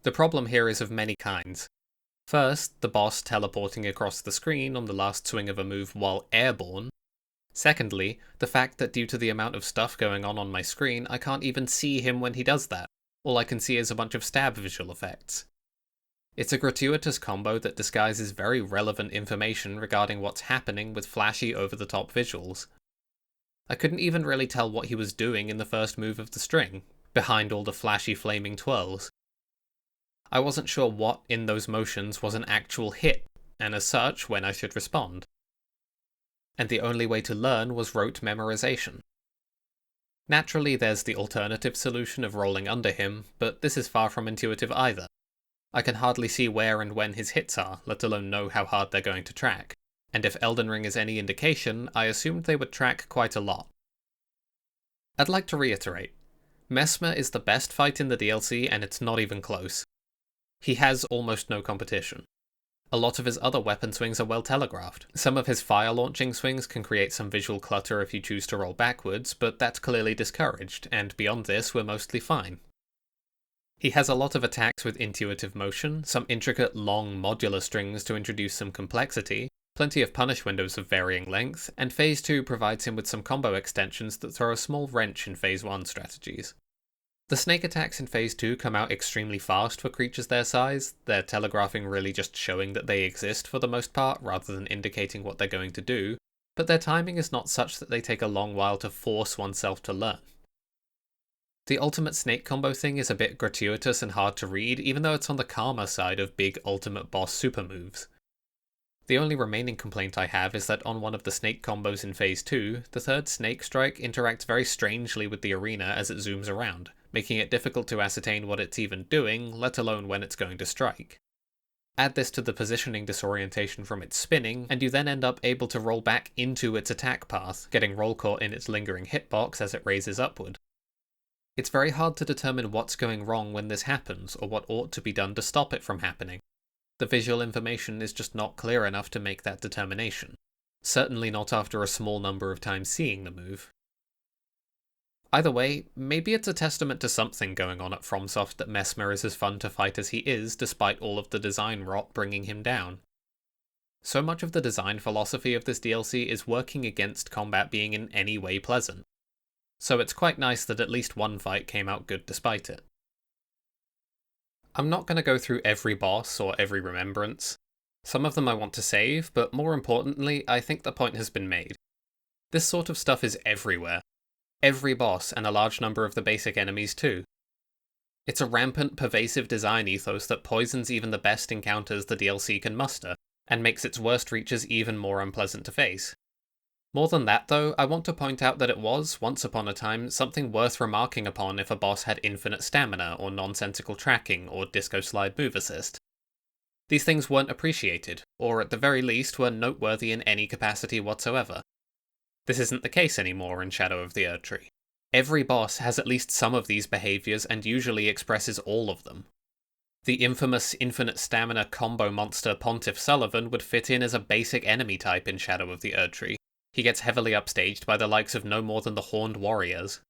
A: The problem here is of many kinds. First, the boss teleporting across the screen on the last swing of a move while airborne. Secondly, the fact that due to the amount of stuff going on my screen, I can't even see him when he does that. All I can see is a bunch of stab visual effects. It's a gratuitous combo that disguises very relevant information regarding what's happening with flashy over-the-top visuals. I couldn't even really tell what he was doing in the first move of the string, behind all the flashy flaming twirls. I wasn't sure what in those motions was an actual hit, and as such, when I should respond. And the only way to learn was rote memorization. Naturally, there's the alternative solution of rolling under him, but this is far from intuitive either. I can hardly see where and when his hits are, let alone know how hard they're going to track. And if Elden Ring is any indication, I assumed they would track quite a lot. I'd like to reiterate, Messmer is the best fight in the DLC and it's not even close. He has almost no competition. A lot of his other weapon swings are well telegraphed. Some of his fire launching swings can create some visual clutter if you choose to roll backwards, but that's clearly discouraged, and beyond this we're mostly fine. He has a lot of attacks with intuitive motion, some intricate long modular strings to introduce some complexity, plenty of punish windows of varying length, and Phase 2 provides him with some combo extensions that throw a small wrench in Phase 1 strategies. The snake attacks in Phase 2 come out extremely fast for creatures their size, their telegraphing really just showing that they exist for the most part rather than indicating what they're going to do, but their timing is not such that they take a long while to force oneself to learn. The ultimate snake combo thing is a bit gratuitous and hard to read, even though it's on the calmer side of big ultimate boss super moves. The only remaining complaint I have is that on one of the snake combos in Phase 2, the third snake strike interacts very strangely with the arena as it zooms around, making it difficult to ascertain what it's even doing, let alone when it's going to strike. Add this to the positioning disorientation from its spinning, and you then end up able to roll back into its attack path, getting roll caught in its lingering hitbox as it raises upward. It's very hard to determine what's going wrong when this happens, or what ought to be done to stop it from happening. The visual information is just not clear enough to make that determination. Certainly not after a small number of times seeing the move. Either way, maybe it's a testament to something going on at FromSoft that Messmer is as fun to fight as he is, despite all of the design rot bringing him down. So much of the design philosophy of this DLC is working against combat being in any way pleasant. So it's quite nice that at least one fight came out good despite it. I'm not going to go through every boss or every remembrance. Some of them I want to save, but more importantly, I think the point has been made. This sort of stuff is everywhere. Every boss, and a large number of the basic enemies too. It's a rampant, pervasive design ethos that poisons even the best encounters the DLC can muster, and makes its worst reaches even more unpleasant to face. More than that though, I want to point out that it was, once upon a time, something worth remarking upon if a boss had infinite stamina, or nonsensical tracking, or disco slide move assist. These things weren't appreciated, or at the very least were noteworthy in any capacity whatsoever. This isn't the case anymore in Shadow of the Erdtree. Every boss has at least some of these behaviours and usually expresses all of them. The infamous infinite stamina combo monster Pontiff Sullivan would fit in as a basic enemy type in Shadow of the Erdtree. He gets heavily upstaged by the likes of no more than the Horned Warriors.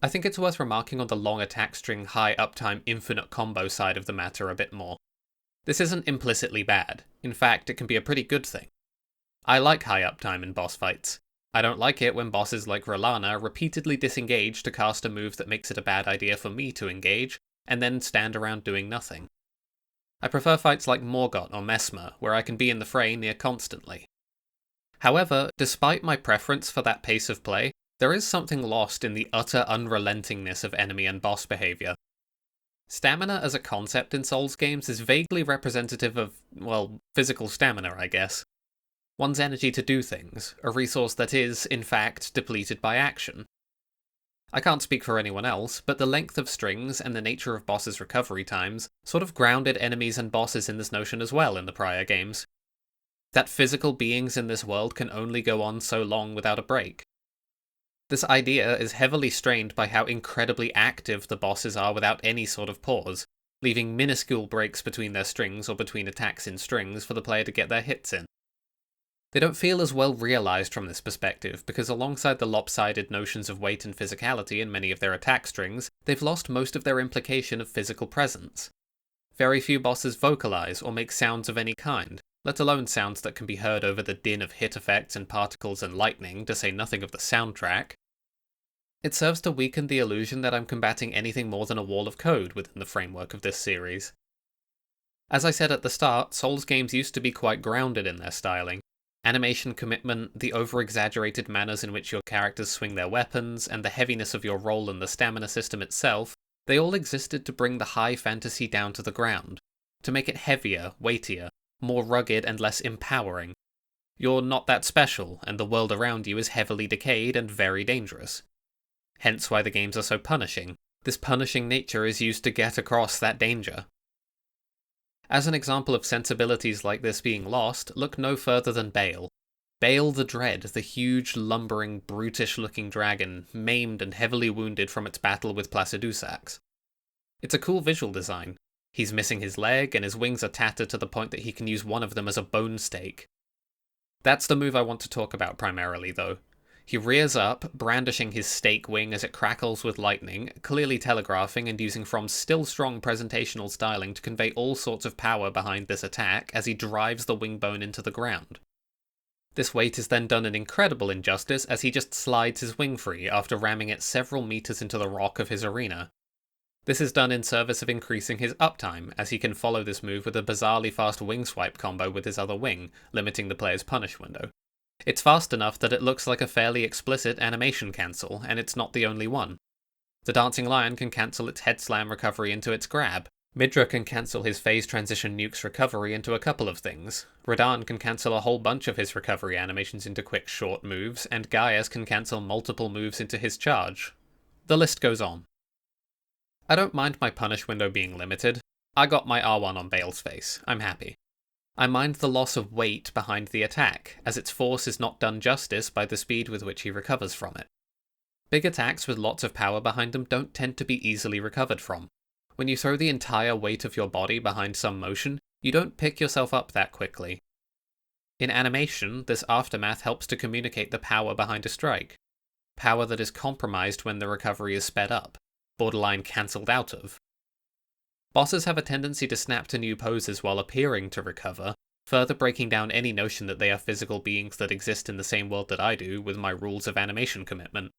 A: I think it's worth remarking on the long attack string high uptime infinite combo side of the matter a bit more. This isn't implicitly bad. In fact, it can be a pretty good thing. I like high uptime in boss fights. I don't like it when bosses like Rellana repeatedly disengage to cast a move that makes it a bad idea for me to engage, and then stand around doing nothing. I prefer fights like Morgott or Messmer, where I can be in the fray near constantly. However, despite my preference for that pace of play, there is something lost in the utter unrelentingness of enemy and boss behaviour. Stamina as a concept in Souls games is vaguely representative of, well, physical stamina, I guess. One's energy to do things, a resource that is, in fact, depleted by action. I can't speak for anyone else, but the length of strings and the nature of bosses' recovery times sort of grounded enemies and bosses in this notion as well in the prior games. That physical beings in this world can only go on so long without a break. This idea is heavily strained by how incredibly active the bosses are without any sort of pause, leaving minuscule breaks between their strings or between attacks in strings for the player to get their hits in. They don't feel as well realised from this perspective, because alongside the lopsided notions of weight and physicality in many of their attack strings, they've lost most of their implication of physical presence. Very few bosses vocalise or make sounds of any kind, let alone sounds that can be heard over the din of hit effects and particles and lightning, to say nothing of the soundtrack. It serves to weaken the illusion that I'm combating anything more than a wall of code within the framework of this series. As I said at the start, Souls games used to be quite grounded in their styling. Animation commitment, the over-exaggerated manners in which your characters swing their weapons, and the heaviness of your roll and the stamina system itself, they all existed to bring the high fantasy down to the ground, to make it heavier, weightier, more rugged and less empowering. You're not that special, and the world around you is heavily decayed and very dangerous. Hence why the games are so punishing. This punishing nature is used to get across that danger. As an example of sensibilities like this being lost, look no further than Bale. Bale the Dread, the huge, lumbering, brutish-looking dragon, maimed and heavily wounded from its battle with Placidusax. It's a cool visual design. He's missing his leg, and his wings are tattered to the point that he can use one of them as a bone stake. That's the move I want to talk about primarily, though. He rears up, brandishing his stake wing as it crackles with lightning, clearly telegraphing and using From's still strong presentational styling to convey all sorts of power behind this attack as he drives the wing bone into the ground. This weight is then done an incredible injustice as he just slides his wing free after ramming it several meters into the rock of his arena. This is done in service of increasing his uptime, as he can follow this move with a bizarrely fast wing swipe combo with his other wing, limiting the player's punish window. It's fast enough that it looks like a fairly explicit animation cancel, and it's not the only one. The Dancing Lion can cancel its head slam recovery into its grab. Midra can cancel his phase transition nuke's recovery into a couple of things. Radahn can cancel a whole bunch of his recovery animations into quick short moves, and Gaius can cancel multiple moves into his charge. The list goes on. I don't mind my punish window being limited. I got my R1 on Bale's face. I'm happy. I mind the loss of weight behind the attack, as its force is not done justice by the speed with which he recovers from it. Big attacks with lots of power behind them don't tend to be easily recovered from. When you throw the entire weight of your body behind some motion, you don't pick yourself up that quickly. In animation, this aftermath helps to communicate the power behind a strike. Power that is compromised when the recovery is sped up, borderline cancelled out of. Bosses have a tendency to snap to new poses while appearing to recover, further breaking down any notion that they are physical beings that exist in the same world that I do with my rules of animation commitment.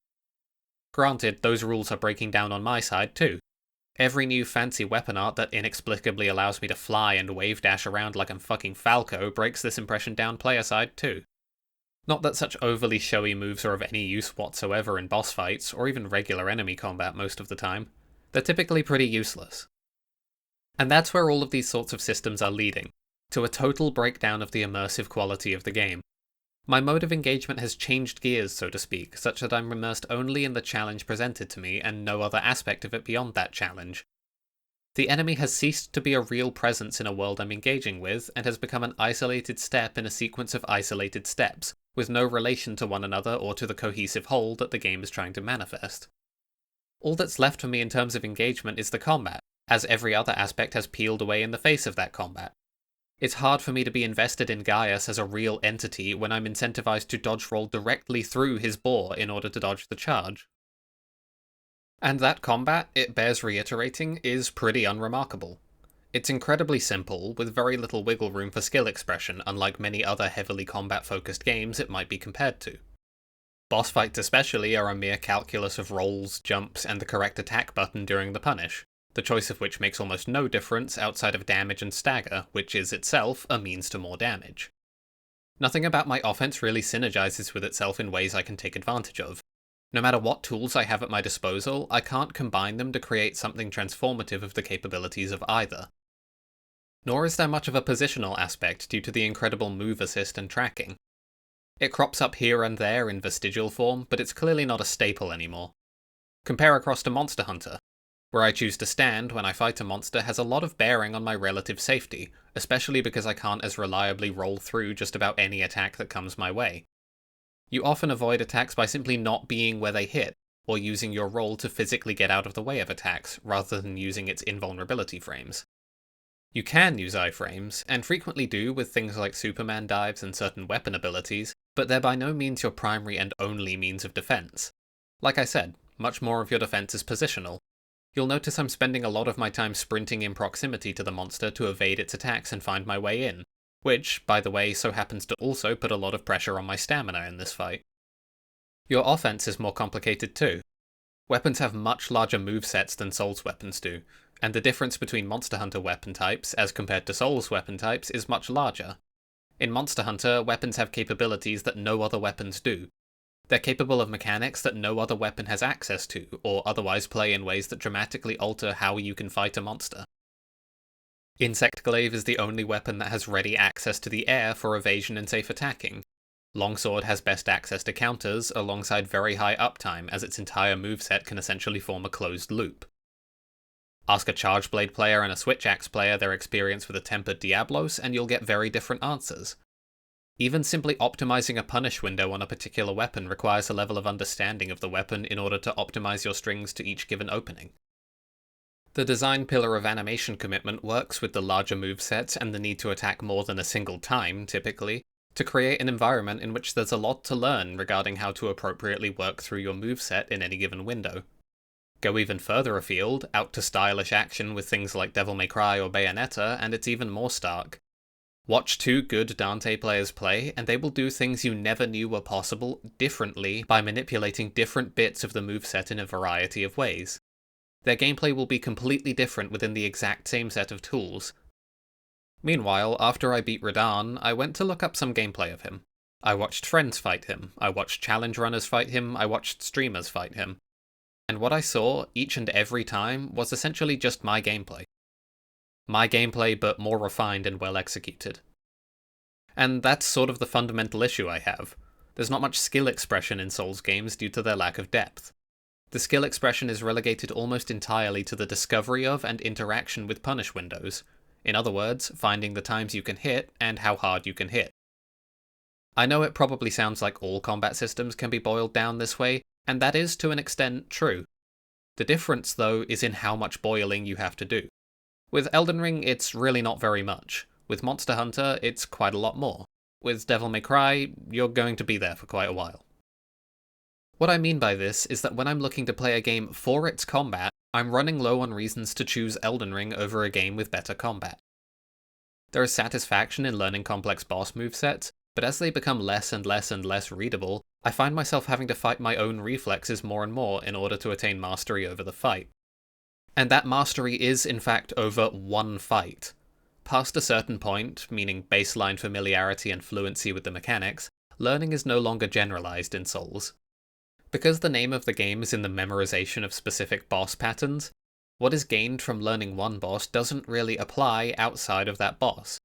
A: Granted, those rules are breaking down on my side too. Every new fancy weapon art that inexplicably allows me to fly and wave dash around like I'm fucking Falco breaks this impression down player side too. Not that such overly showy moves are of any use whatsoever in boss fights, or even regular enemy combat most of the time. They're typically pretty useless. And that's where all of these sorts of systems are leading, to a total breakdown of the immersive quality of the game. My mode of engagement has changed gears, so to speak, such that I'm immersed only in the challenge presented to me and no other aspect of it beyond that challenge. The enemy has ceased to be a real presence in a world I'm engaging with, and has become an isolated step in a sequence of isolated steps, with no relation to one another or to the cohesive whole that the game is trying to manifest. All that's left for me in terms of engagement is the combat, as every other aspect has peeled away in the face of that combat. It's hard for me to be invested in Gaius as a real entity when I'm incentivized to dodge roll directly through his bore in order to dodge the charge. And that combat, it bears reiterating, is pretty unremarkable. It's incredibly simple, with very little wiggle room for skill expression, unlike many other heavily combat-focused games it might be compared to. Boss fights especially are a mere calculus of rolls, jumps, and the correct attack button during the punish, the choice of which makes almost no difference outside of damage and stagger, which is itself a means to more damage. Nothing about my offense really synergizes with itself in ways I can take advantage of. No matter what tools I have at my disposal, I can't combine them to create something transformative of the capabilities of either. Nor is there much of a positional aspect due to the incredible move assist and tracking. It crops up here and there in vestigial form, but it's clearly not a staple anymore. Compare across to Monster Hunter. Where I choose to stand when I fight a monster has a lot of bearing on my relative safety, especially because I can't as reliably roll through just about any attack that comes my way. You often avoid attacks by simply not being where they hit, or using your role to physically get out of the way of attacks, rather than using its invulnerability frames. You can use iframes, and frequently do with things like Superman dives and certain weapon abilities, but they're by no means your primary and only means of defense. Like I said, much more of your defense is positional. You'll notice I'm spending a lot of my time sprinting in proximity to the monster to evade its attacks and find my way in, which, by the way, so happens to also put a lot of pressure on my stamina in this fight. Your offense is more complicated too. Weapons have much larger movesets than Souls weapons do, and the difference between Monster Hunter weapon types as compared to Souls weapon types is much larger. In Monster Hunter, weapons have capabilities that no other weapons do. They're capable of mechanics that no other weapon has access to, or otherwise play in ways that dramatically alter how you can fight a monster. Insect Glaive is the only weapon that has ready access to the air for evasion and safe attacking. Longsword has best access to counters, alongside very high uptime, as its entire moveset can essentially form a closed loop. Ask a Charge Blade player and a Switch Axe player their experience with a Tempered Diablos, and you'll get very different answers. Even simply optimizing a punish window on a particular weapon requires a level of understanding of the weapon in order to optimize your strings to each given opening. The design pillar of animation commitment works with the larger movesets and the need to attack more than a single time, typically, to create an environment in which there's a lot to learn regarding how to appropriately work through your moveset in any given window. Go even further afield, out to stylish action with things like Devil May Cry or Bayonetta, and it's even more stark. Watch two good Dante players play, and they will do things you never knew were possible differently by manipulating different bits of the moveset in a variety of ways. Their gameplay will be completely different within the exact same set of tools. Meanwhile, after I beat Rellana, I went to look up some gameplay of him. I watched friends fight him, I watched challenge runners fight him, I watched streamers fight him. And what I saw, each and every time, was essentially just my gameplay. My gameplay, but more refined and well executed. And that's sort of the fundamental issue I have. There's not much skill expression in Souls games due to their lack of depth. The skill expression is relegated almost entirely to the discovery of and interaction with punish windows. In other words, finding the times you can hit and how hard you can hit. I know it probably sounds like all combat systems can be boiled down this way, and that is to an extent true. The difference, though, is in how much boiling you have to do. With Elden Ring, it's really not very much. With Monster Hunter, it's quite a lot more. With Devil May Cry, you're going to be there for quite a while. What I mean by this is that when I'm looking to play a game for its combat, I'm running low on reasons to choose Elden Ring over a game with better combat. There is satisfaction in learning complex boss movesets, but as they become less and less and less readable, I find myself having to fight my own reflexes more and more in order to attain mastery over the fight. And that mastery is, in fact, over one fight. Past a certain point, meaning baseline familiarity and fluency with the mechanics, learning is no longer generalized in Souls. Because the name of the game is in the memorization of specific boss patterns, what is gained from learning one boss doesn't really apply outside of that boss.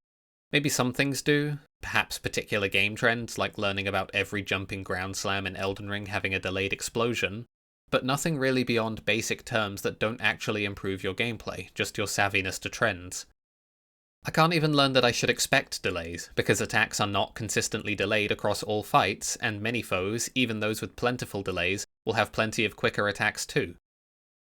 A: Maybe some things do, perhaps particular game trends like learning about every jumping ground slam in Elden Ring having a delayed explosion, but nothing really beyond basic terms that don't actually improve your gameplay, just your savviness to trends. I can't even learn that I should expect delays, because attacks are not consistently delayed across all fights, and many foes, even those with plentiful delays, will have plenty of quicker attacks too.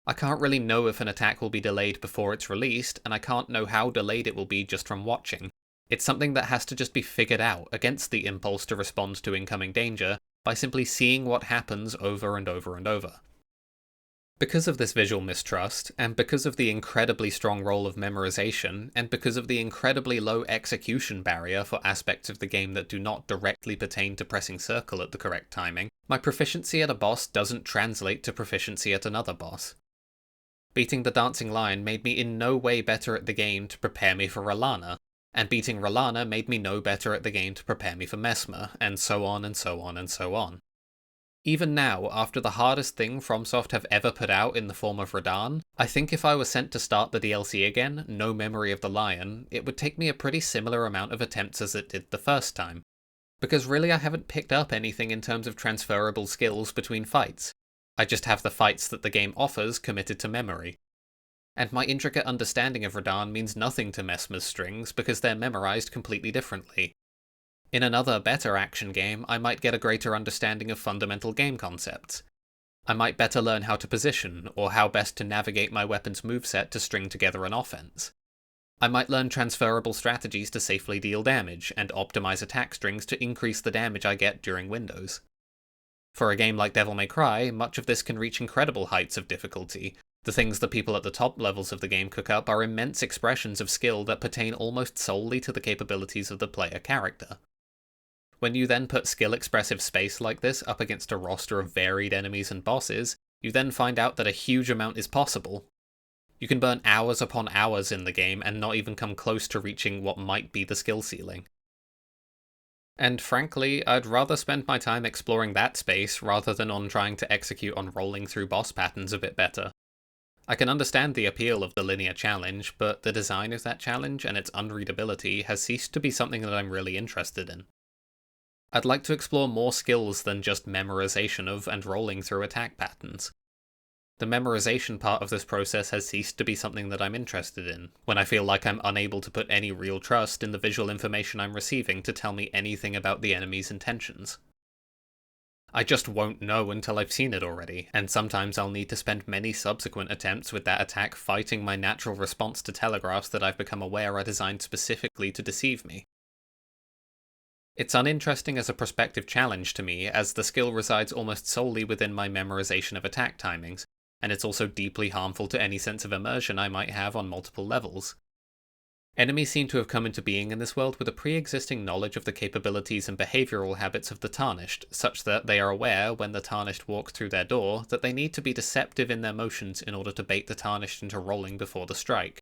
A: I can't really know if an attack will be delayed before it's released, and I can't know how delayed it will be just from watching. It's something that has to just be figured out against the impulse to respond to incoming danger by simply seeing what happens over and over and over. Because of this visual mistrust, and because of the incredibly strong role of memorization, and because of the incredibly low execution barrier for aspects of the game that do not directly pertain to pressing circle at the correct timing, my proficiency at a boss doesn't translate to proficiency at another boss. Beating the Dancing Lion made me in no way better at the game to prepare me for Rellana, and beating Rellana made me no better at the game to prepare me for Messmer, and so on and so on and so on. Even now, after the hardest thing FromSoft have ever put out in the form of Rellana, I think if I were sent to start the DLC again, no memory of the lion, it would take me a pretty similar amount of attempts as it did the first time. Because really I haven't picked up anything in terms of transferable skills between fights. I just have the fights that the game offers committed to memory. And my intricate understanding of Rellana means nothing to Messmer's strings because they're memorized completely differently. In another, better action game, I might get a greater understanding of fundamental game concepts. I might better learn how to position, or how best to navigate my weapon's moveset to string together an offense. I might learn transferable strategies to safely deal damage, and optimize attack strings to increase the damage I get during windows. For a game like Devil May Cry, much of this can reach incredible heights of difficulty. The things the people at the top levels of the game cook up are immense expressions of skill that pertain almost solely to the capabilities of the player character. When you then put skill-expressive space like this up against a roster of varied enemies and bosses, you then find out that a huge amount is possible. You can burn hours upon hours in the game and not even come close to reaching what might be the skill ceiling. And frankly, I'd rather spend my time exploring that space rather than on trying to execute on rolling through boss patterns a bit better. I can understand the appeal of the linear challenge, but the design of that challenge and its unreadability has ceased to be something that I'm really interested in. I'd like to explore more skills than just memorization of and rolling through attack patterns. The memorization part of this process has ceased to be something that I'm interested in, when I feel like I'm unable to put any real trust in the visual information I'm receiving to tell me anything about the enemy's intentions. I just won't know until I've seen it already, and sometimes I'll need to spend many subsequent attempts with that attack fighting my natural response to telegraphs that I've become aware are designed specifically to deceive me. It's uninteresting as a prospective challenge to me, as the skill resides almost solely within my memorization of attack timings, and it's also deeply harmful to any sense of immersion I might have on multiple levels. Enemies seem to have come into being in this world with a pre-existing knowledge of the capabilities and behavioural habits of the Tarnished, such that they are aware, when the Tarnished walk through their door, that they need to be deceptive in their motions in order to bait the Tarnished into rolling before the strike.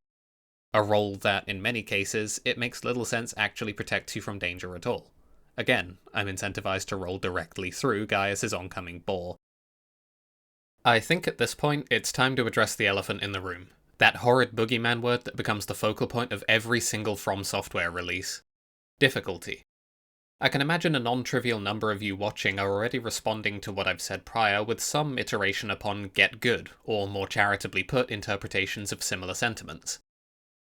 A: A roll that, in many cases, it makes little sense actually protects you from danger at all. Again, I'm incentivized to roll directly through Gaius' oncoming boar. I think at this point, it's time to address the elephant in the room. That horrid boogeyman word that becomes the focal point of every single From Software release. Difficulty. I can imagine a non-trivial number of you watching are already responding to what I've said prior with some iteration upon get good, or more charitably put, interpretations of similar sentiments.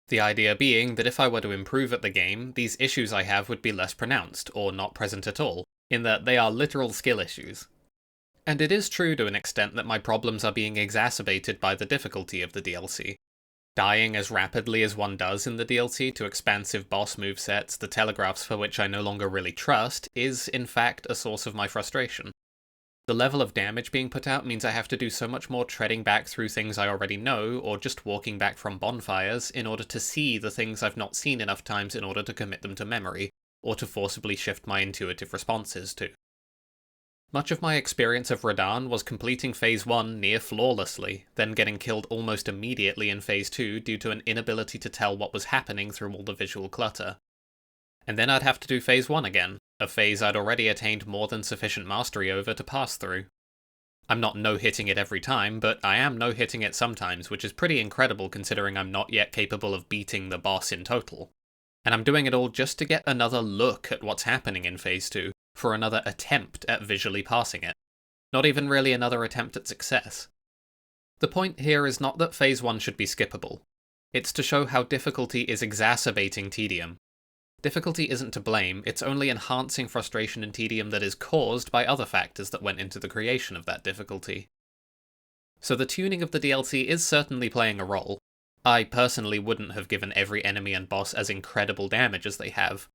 A: The idea being that if I were to improve at the game, these issues I have would be less pronounced, or not present at all, in that they are literal skill issues. And it is true to an extent that my problems are being exacerbated by the difficulty of the DLC. Dying as rapidly as one does in the DLC to expansive boss movesets, the telegraphs for which I no longer really trust, is in fact a source of my frustration. The level of damage being put out means I have to do so much more treading back through things I already know, or just walking back from bonfires, in order to see the things I've not seen enough times in order to commit them to memory, or to forcibly shift my intuitive responses to. Much of my experience of Radahn was completing Phase 1 near flawlessly, then getting killed almost immediately in Phase 2 due to an inability to tell what was happening through all the visual clutter. And then I'd have to do Phase 1 again, a phase I'd already attained more than sufficient mastery over to pass through. I'm not no-hitting it every time, but I am no-hitting it sometimes, which is pretty incredible considering I'm not yet capable of beating the boss in total. And I'm doing it all just to get another look at what's happening in Phase 2, for another attempt at visually passing it. Not even really another attempt at success. The point here is not that Phase 1 should be skippable. It's to show how difficulty is exacerbating tedium. Difficulty isn't to blame, it's only enhancing frustration and tedium that is caused by other factors that went into the creation of that difficulty. So the tuning of the DLC is certainly playing a role. I personally wouldn't have given every enemy and boss as incredible damage as they have,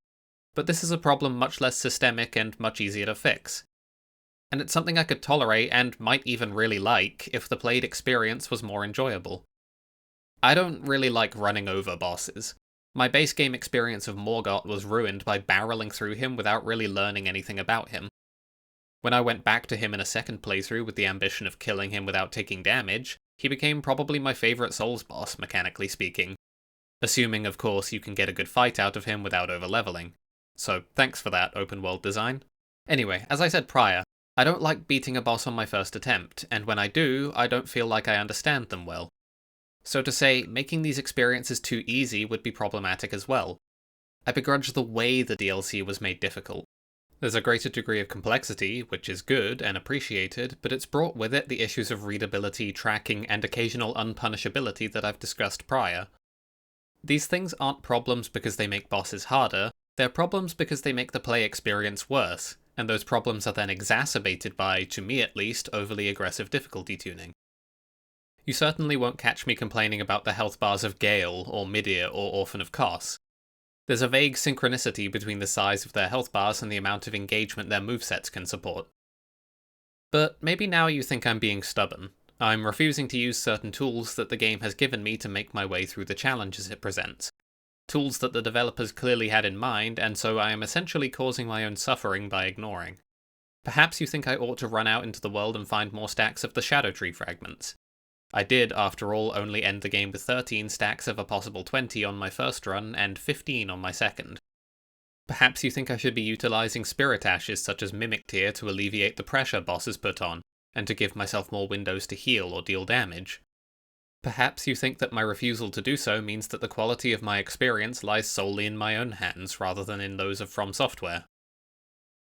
A: but this is a problem much less systemic and much easier to fix. And it's something I could tolerate and might even really like if the played experience was more enjoyable. I don't really like running over bosses. My base game experience of Morgott was ruined by barreling through him without really learning anything about him. When I went back to him in a second playthrough with the ambition of killing him without taking damage, he became probably my favourite Souls boss, mechanically speaking. Assuming, of course, you can get a good fight out of him without over-leveling. So thanks for that, open world design. Anyway, as I said prior, I don't like beating a boss on my first attempt, and when I do, I don't feel like I understand them well. So to say, making these experiences too easy would be problematic as well. I begrudge the way the DLC was made difficult. There's a greater degree of complexity, which is good and appreciated, but it's brought with it the issues of readability, tracking, and occasional unpunishability that I've discussed prior. These things aren't problems because they make bosses harder, they're problems because they make the play experience worse, and those problems are then exacerbated by, to me at least, overly aggressive difficulty tuning. You certainly won't catch me complaining about the health bars of Gale, or Midir, or Orphan of Kos. There's a vague synchronicity between the size of their health bars and the amount of engagement their movesets can support. But maybe now you think I'm being stubborn. I'm refusing to use certain tools that the game has given me to make my way through the challenges it presents. Tools that the developers clearly had in mind, and so I am essentially causing my own suffering by ignoring. Perhaps you think I ought to run out into the world and find more stacks of the Scadutree Fragments. I did, after all, only end the game with 13 stacks of a possible 20 on my first run, and 15 on my second. Perhaps you think I should be utilising spirit ashes such as Mimic Tear to alleviate the pressure bosses put on, and to give myself more windows to heal or deal damage. Perhaps you think that my refusal to do so means that the quality of my experience lies solely in my own hands, rather than in those of From Software.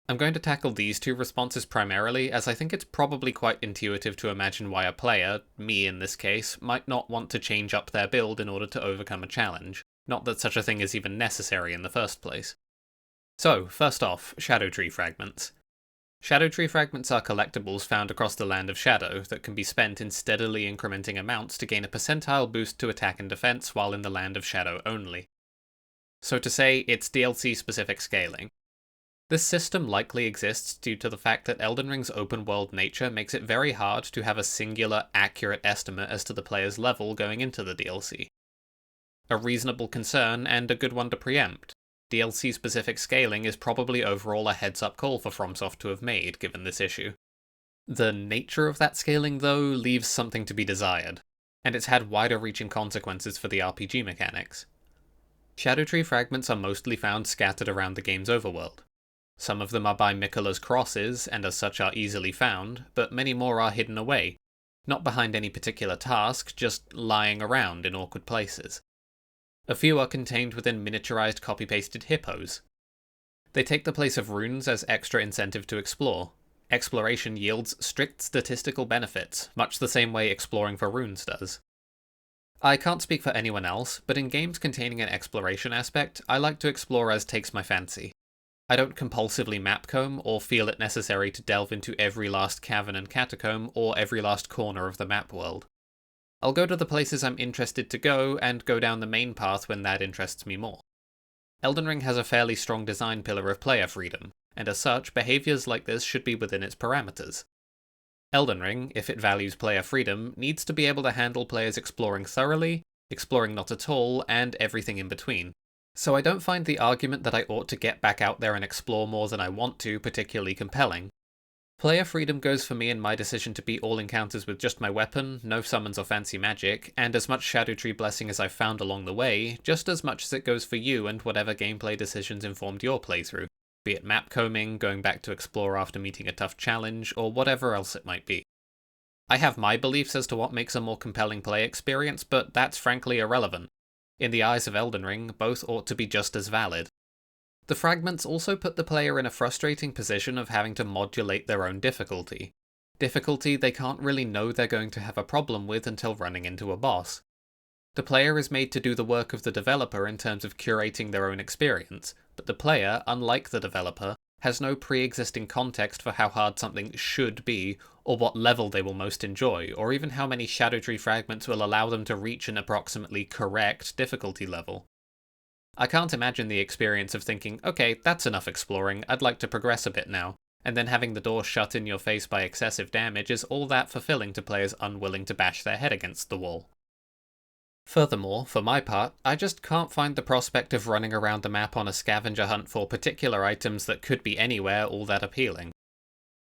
A: I'm going to tackle these two responses primarily, as I think it's probably quite intuitive to imagine why a player, me in this case, might not want to change up their build in order to overcome a challenge, not that such a thing is even necessary in the first place. So, first off, Scadutree Fragments. Scadutree Fragments are collectibles found across the Land of Shadow that can be spent in steadily incrementing amounts to gain a percentile boost to attack and defense while in the Land of Shadow only. So to say, it's DLC-specific scaling. This system likely exists due to the fact that Elden Ring's open-world nature makes it very hard to have a singular, accurate estimate as to the player's level going into the DLC. A reasonable concern, and a good one to preempt. DLC-specific scaling is probably overall a heads-up call for FromSoft to have made, given this issue. The nature of that scaling, though, leaves something to be desired, and it's had wider-reaching consequences for the RPG mechanics. Scadutree Fragments are mostly found scattered around the game's overworld. Some of them are by Miquella's crosses, and as such are easily found, but many more are hidden away, not behind any particular task, just lying around in awkward places. A few are contained within miniaturized copy-pasted hippos. They take the place of runes as extra incentive to explore. Exploration yields strict statistical benefits, much the same way exploring for runes does. I can't speak for anyone else, but in games containing an exploration aspect, I like to explore as takes my fancy. I don't compulsively mapcomb, or feel it necessary to delve into every last cavern and catacomb, or every last corner of the map world. I'll go to the places I'm interested to go, and go down the main path when that interests me more. Elden Ring has a fairly strong design pillar of player freedom, and as such, behaviours like this should be within its parameters. Elden Ring, if it values player freedom, needs to be able to handle players exploring thoroughly, exploring not at all, and everything in between. So I don't find the argument that I ought to get back out there and explore more than I want to particularly compelling. Player freedom goes for me in my decision to beat all encounters with just my weapon, no summons or fancy magic, and as much Scadutree blessing as I've found along the way, just as much as it goes for you and whatever gameplay decisions informed your playthrough, be it map combing, going back to explore after meeting a tough challenge, or whatever else it might be. I have my beliefs as to what makes a more compelling play experience, but that's frankly irrelevant. In the eyes of Elden Ring, both ought to be just as valid. The fragments also put the player in a frustrating position of having to modulate their own difficulty. Difficulty they can't really know they're going to have a problem with until running into a boss. The player is made to do the work of the developer in terms of curating their own experience, but the player, unlike the developer, has no pre-existing context for how hard something should be, or what level they will most enjoy, or even how many Scadutree fragments will allow them to reach an approximately correct difficulty level. I can't imagine the experience of thinking, okay, that's enough exploring, I'd like to progress a bit now, and then having the door shut in your face by excessive damage is all that fulfilling to players unwilling to bash their head against the wall. Furthermore, for my part, I just can't find the prospect of running around the map on a scavenger hunt for particular items that could be anywhere all that appealing.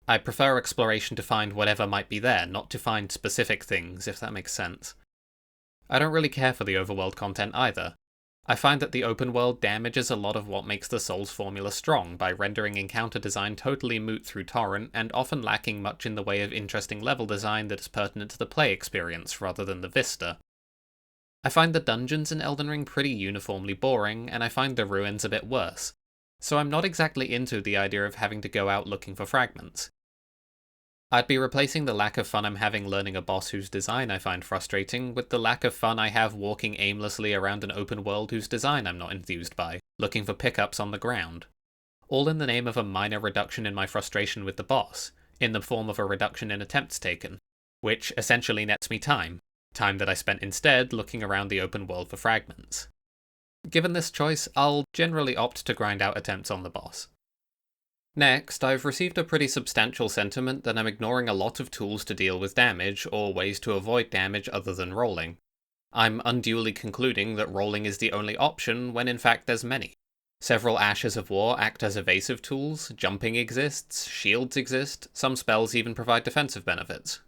A: I prefer exploration to find whatever might be there, not to find specific things, if that makes sense. I don't really care for the overworld content either. I find that the open world damages a lot of what makes the Souls formula strong by rendering encounter design totally moot through torrent and often lacking much in the way of interesting level design that is pertinent to the play experience rather than the vista. I find the dungeons in Elden Ring pretty uniformly boring, and I find the ruins a bit worse, so I'm not exactly into the idea of having to go out looking for fragments. I'd be replacing the lack of fun I'm having learning a boss whose design I find frustrating with the lack of fun I have walking aimlessly around an open world whose design I'm not enthused by, looking for pickups on the ground. all in the name of a minor reduction in my frustration with the boss, in the form of a reduction in attempts taken, which essentially nets me time that I spent instead looking around the open world for fragments. Given this choice, I'll generally opt to grind out attempts on the boss. Next, I've received a pretty substantial sentiment that I'm ignoring a lot of tools to deal with damage, or ways to avoid damage other than rolling. I'm unduly concluding that rolling is the only option, when in fact there's many. Several Ashes of War act as evasive tools, jumping exists, shields exist, some spells even provide defensive benefits.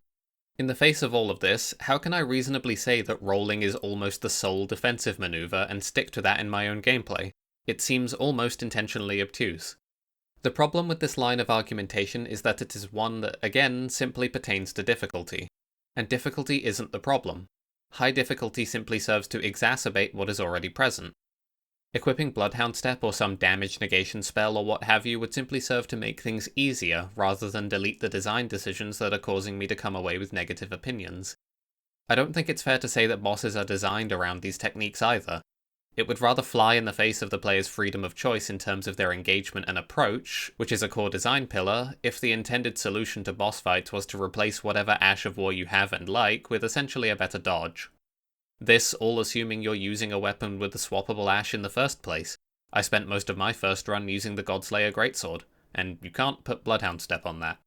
A: In the face of all of this, how can I reasonably say that rolling is almost the sole defensive maneuver and stick to that in my own gameplay? It seems almost intentionally obtuse. The problem with this line of argumentation is that it is one that, again, simply pertains to difficulty. And difficulty isn't the problem. High difficulty simply serves to exacerbate what is already present. Equipping Bloodhound Step or some damage negation spell or what have you would simply serve to make things easier, rather than delete the design decisions that are causing me to come away with negative opinions. I don't think it's fair to say that bosses are designed around these techniques either. It would rather fly in the face of the player's freedom of choice in terms of their engagement and approach, which is a core design pillar, if the intended solution to boss fights was to replace whatever Ash of War you have and like with essentially a better dodge. This all assuming you're using a weapon with the swappable Ash in the first place. I spent most of my first run using the Godslayer Greatsword, and you can't put Bloodhound Step on that.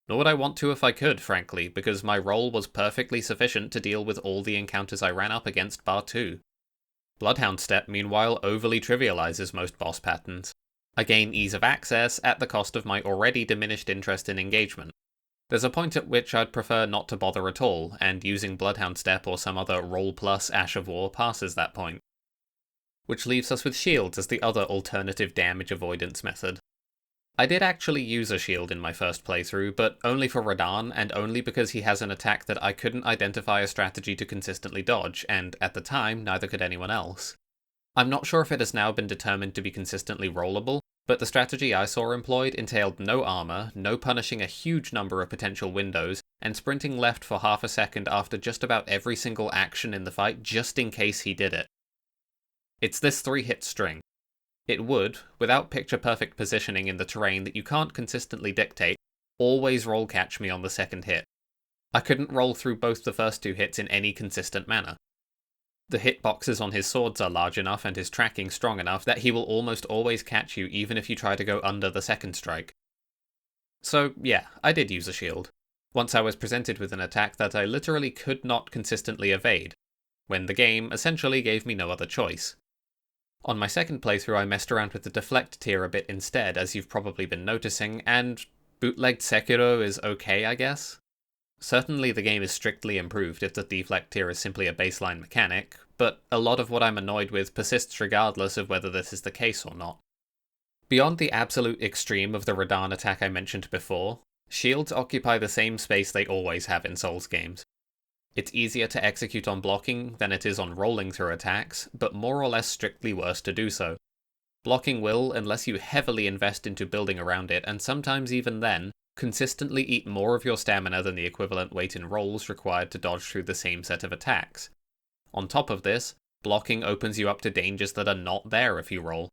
A: Nor would I want to if I could, frankly, because my roll was perfectly sufficient to deal with all the encounters I ran up against bar 2. Bloodhound Step, meanwhile, overly trivializes most boss patterns. I gain ease of access at the cost of my already diminished interest in engagement. There's a point at which I'd prefer not to bother at all, and using Bloodhound Step or some other roll plus Ash of War passes that point. Which leaves us with shields as the other alternative damage avoidance method. I did actually use a shield in my first playthrough, but only for Radahn, and only because he has an attack that I couldn't identify a strategy to consistently dodge, and at the time, neither could anyone else. I'm not sure if it has now been determined to be consistently rollable, but the strategy I saw employed entailed no armor, no punishing a huge number of potential windows, and sprinting left for half a second after just about every single action in the fight just in case he did it. It's this 3-hit string. It would, without picture-perfect positioning in the terrain that you can't consistently dictate, always roll catch me on the second hit. I couldn't roll through both the first 2 hits in any consistent manner. The hitboxes on his swords are large enough and his tracking strong enough that he will almost always catch you even if you try to go under the second strike. So yeah, I did use a shield. Once I was presented with an attack that I literally could not consistently evade, when the game essentially gave me no other choice. On my second playthrough I messed around with the deflect tier a bit instead, as you've probably been noticing, and bootlegged Sekiro is okay, I guess. Certainly the game is strictly improved if the deflect tier is simply a baseline mechanic, but a lot of what I'm annoyed with persists regardless of whether this is the case or not. Beyond the absolute extreme of the Radahn attack I mentioned before, shields occupy the same space they always have in Souls games. It's easier to execute on blocking than it is on rolling through attacks, but more or less strictly worse to do so. Blocking will, unless you heavily invest into building around it, and sometimes even then, consistently eat more of your stamina than the equivalent weight in rolls required to dodge through the same set of attacks. On top of this, blocking opens you up to dangers that are not there if you roll.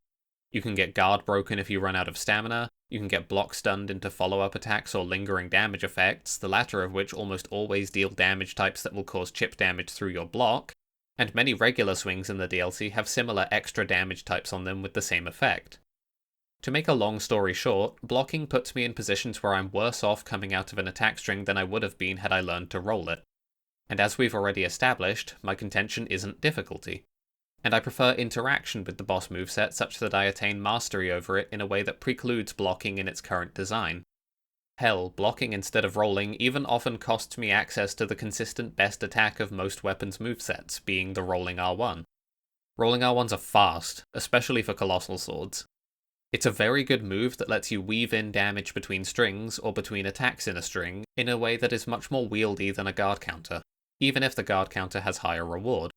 A: You can get guard broken if you run out of stamina, you can get block stunned into follow-up attacks or lingering damage effects, the latter of which almost always deal damage types that will cause chip damage through your block, and many regular swings in the DLC have similar extra damage types on them with the same effect. To make a long story short, blocking puts me in positions where I'm worse off coming out of an attack string than I would have been had I learned to roll it. And as we've already established, my contention isn't difficulty. And I prefer interaction with the boss moveset such that I attain mastery over it in a way that precludes blocking in its current design. Hell, blocking instead of rolling even often costs me access to the consistent best attack of most weapons movesets, being the rolling R1. Rolling R1s are fast, especially for colossal swords. It's a very good move that lets you weave in damage between strings or between attacks in a string in a way that is much more wieldy than a guard counter, even if the guard counter has higher reward.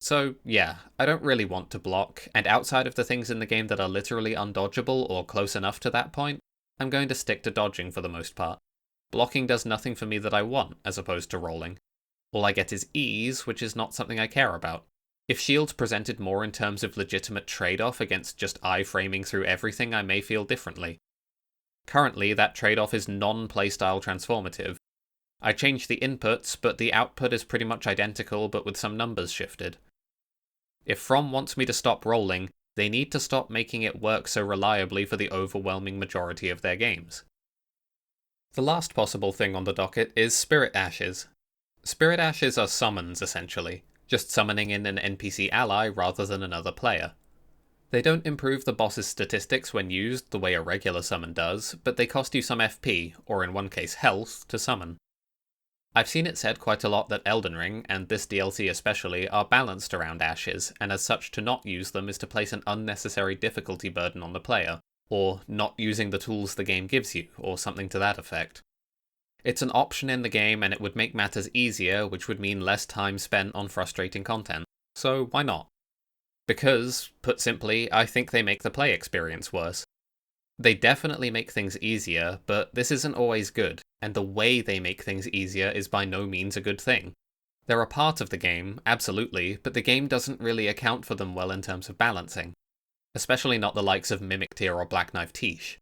A: So yeah, I don't really want to block, and outside of the things in the game that are literally undodgeable or close enough to that point, I'm going to stick to dodging for the most part. Blocking does nothing for me that I want, as opposed to rolling. All I get is ease, which is not something I care about. If shields presented more in terms of legitimate trade-off against just iframing through everything, I may feel differently. Currently, that trade-off is non-playstyle transformative. I change the inputs, but the output is pretty much identical but with some numbers shifted. If From wants me to stop rolling, they need to stop making it work so reliably for the overwhelming majority of their games. The last possible thing on the docket is Spirit Ashes. Spirit Ashes are summons, essentially, just summoning in an NPC ally rather than another player. They don't improve the boss's statistics when used the way a regular summon does, but they cost you some FP, or in one case health, to summon. I've seen it said quite a lot that Elden Ring, and this DLC especially, are balanced around ashes, and as such to not use them is to place an unnecessary difficulty burden on the player, or not using the tools the game gives you, or something to that effect. It's an option in the game and it would make matters easier, which would mean less time spent on frustrating content. So why not? Because, put simply, I think they make the play experience worse. They definitely make things easier, but this isn't always good, and the way they make things easier is by no means a good thing. They're a part of the game, absolutely, but the game doesn't really account for them well in terms of balancing. Especially not the likes of Mimic Tear or Black Knife Tiche.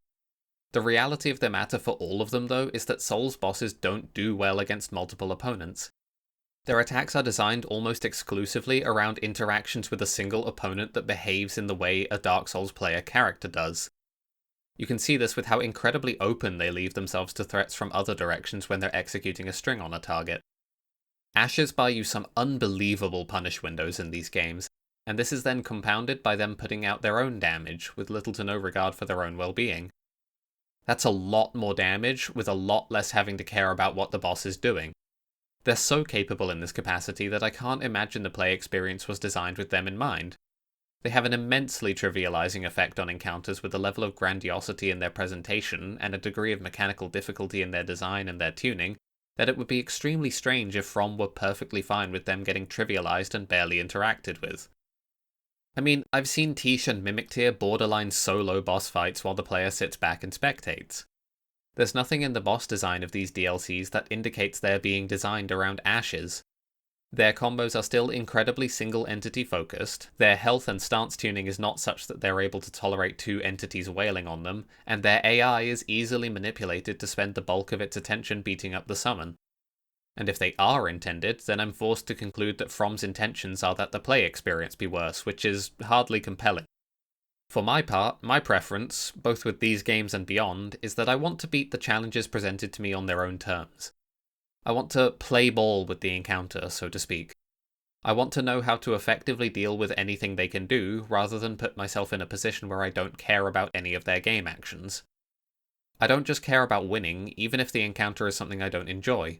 A: The reality of the matter for all of them, though, is that Souls bosses don't do well against multiple opponents. Their attacks are designed almost exclusively around interactions with a single opponent that behaves in the way a Dark Souls player character does. You can see this with how incredibly open they leave themselves to threats from other directions when they're executing a string on a target. Ashes buy you some unbelievable punish windows in these games, and this is then compounded by them putting out their own damage, with little to no regard for their own well-being. That's a lot more damage, with a lot less having to care about what the boss is doing. They're so capable in this capacity that I can't imagine the play experience was designed with them in mind. They have an immensely trivializing effect on encounters with a level of grandiosity in their presentation and a degree of mechanical difficulty in their design and their tuning that it would be extremely strange if From were perfectly fine with them getting trivialized and barely interacted with. I mean, I've seen Tiche and Mimic Tear borderline solo boss fights while the player sits back and spectates. There's nothing in the boss design of these DLCs that indicates they're being designed around ashes. Their combos are still incredibly single-entity focused, their health and stance tuning is not such that they're able to tolerate two entities wailing on them, and their AI is easily manipulated to spend the bulk of its attention beating up the summon. And if they are intended, then I'm forced to conclude that From's intentions are that the play experience be worse, which is hardly compelling. For my part, my preference, both with these games and beyond, is that I want to beat the challenges presented to me on their own terms. I want to play ball with the encounter, so to speak. I want to know how to effectively deal with anything they can do, rather than put myself in a position where I don't care about any of their game actions. I don't just care about winning, even if the encounter is something I don't enjoy.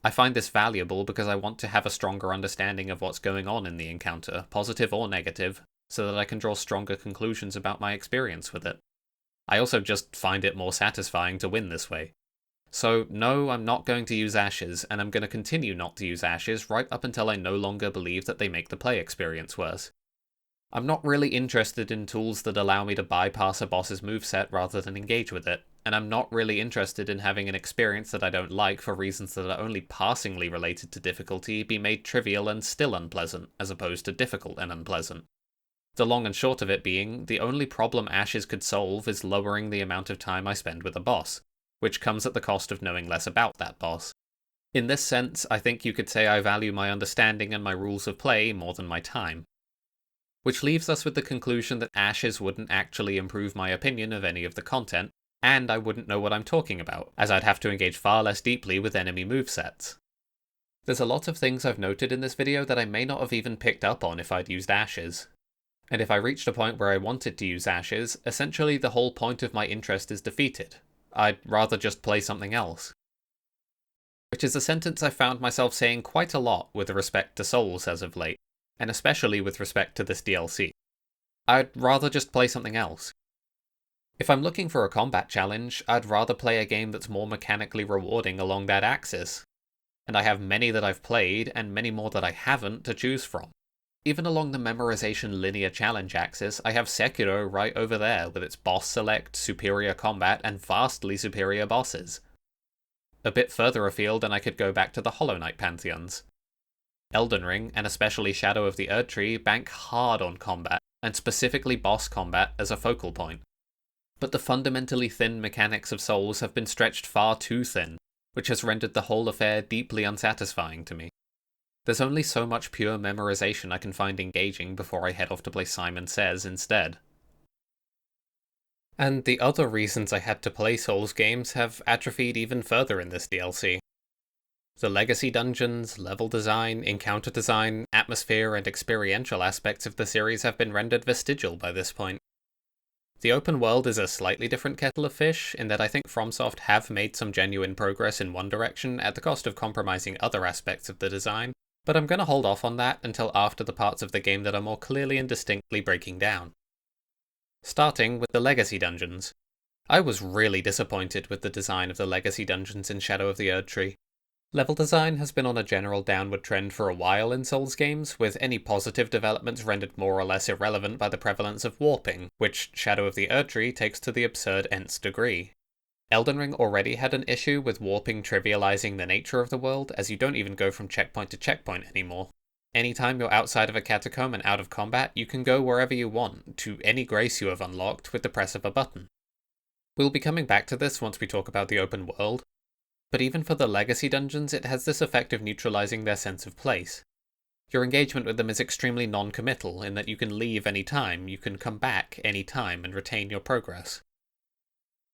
A: I find this valuable because I want to have a stronger understanding of what's going on in the encounter, positive or negative, so that I can draw stronger conclusions about my experience with it. I also just find it more satisfying to win this way. So no, I'm not going to use ashes, and I'm going to continue not to use ashes right up until I no longer believe that they make the play experience worse. I'm not really interested in tools that allow me to bypass a boss's moveset rather than engage with it, and I'm not really interested in having an experience that I don't like for reasons that are only passingly related to difficulty be made trivial and still unpleasant, as opposed to difficult and unpleasant. The long and short of it being, the only problem ashes could solve is lowering the amount of time I spend with a boss, which comes at the cost of knowing less about that boss. In this sense, I think you could say I value my understanding and my rules of play more than my time. Which leaves us with the conclusion that ashes wouldn't actually improve my opinion of any of the content, and I wouldn't know what I'm talking about, as I'd have to engage far less deeply with enemy movesets. There's a lot of things I've noted in this video that I may not have even picked up on if I'd used ashes. And if I reached a point where I wanted to use ashes, essentially the whole point of my interest is defeated. I'd rather just play something else. Which is a sentence I found myself saying quite a lot with respect to Souls as of late, and especially with respect to this DLC. I'd rather just play something else. If I'm looking for a combat challenge, I'd rather play a game that's more mechanically rewarding along that axis. And I have many that I've played, and many more that I haven't to choose from. Even along the memorization linear challenge axis, I have Sekiro right over there with its boss select, superior combat, and vastly superior bosses. A bit further afield and I could go back to the Hollow Knight pantheons. Elden Ring, and especially Shadow of the Erdtree, bank hard on combat, and specifically boss combat, as a focal point. But the fundamentally thin mechanics of Souls have been stretched far too thin, which has rendered the whole affair deeply unsatisfying to me. There's only so much pure memorization I can find engaging before I head off to play Simon Says instead. And the other reasons I had to play Souls games have atrophied even further in this DLC. The legacy dungeons, level design, encounter design, atmosphere, and experiential aspects of the series have been rendered vestigial by this point. The open world is a slightly different kettle of fish, in that I think FromSoft have made some genuine progress in one direction at the cost of compromising other aspects of the design, but I'm going to hold off on that until after the parts of the game that are more clearly and distinctly breaking down. Starting with the legacy dungeons. I was really disappointed with the design of the legacy dungeons in Shadow of the Erdtree. Level design has been on a general downward trend for a while in Souls games, with any positive developments rendered more or less irrelevant by the prevalence of warping, which Shadow of the Erdtree takes to the absurd nth degree. Elden Ring already had an issue with warping trivializing the nature of the world, as you don't even go from checkpoint to checkpoint anymore. Anytime you're outside of a catacomb and out of combat, you can go wherever you want, to any grace you have unlocked with the press of a button. We'll be coming back to this once we talk about the open world, but even for the legacy dungeons it has this effect of neutralizing their sense of place. Your engagement with them is extremely non-committal, in that you can leave any time, you can come back any time and retain your progress.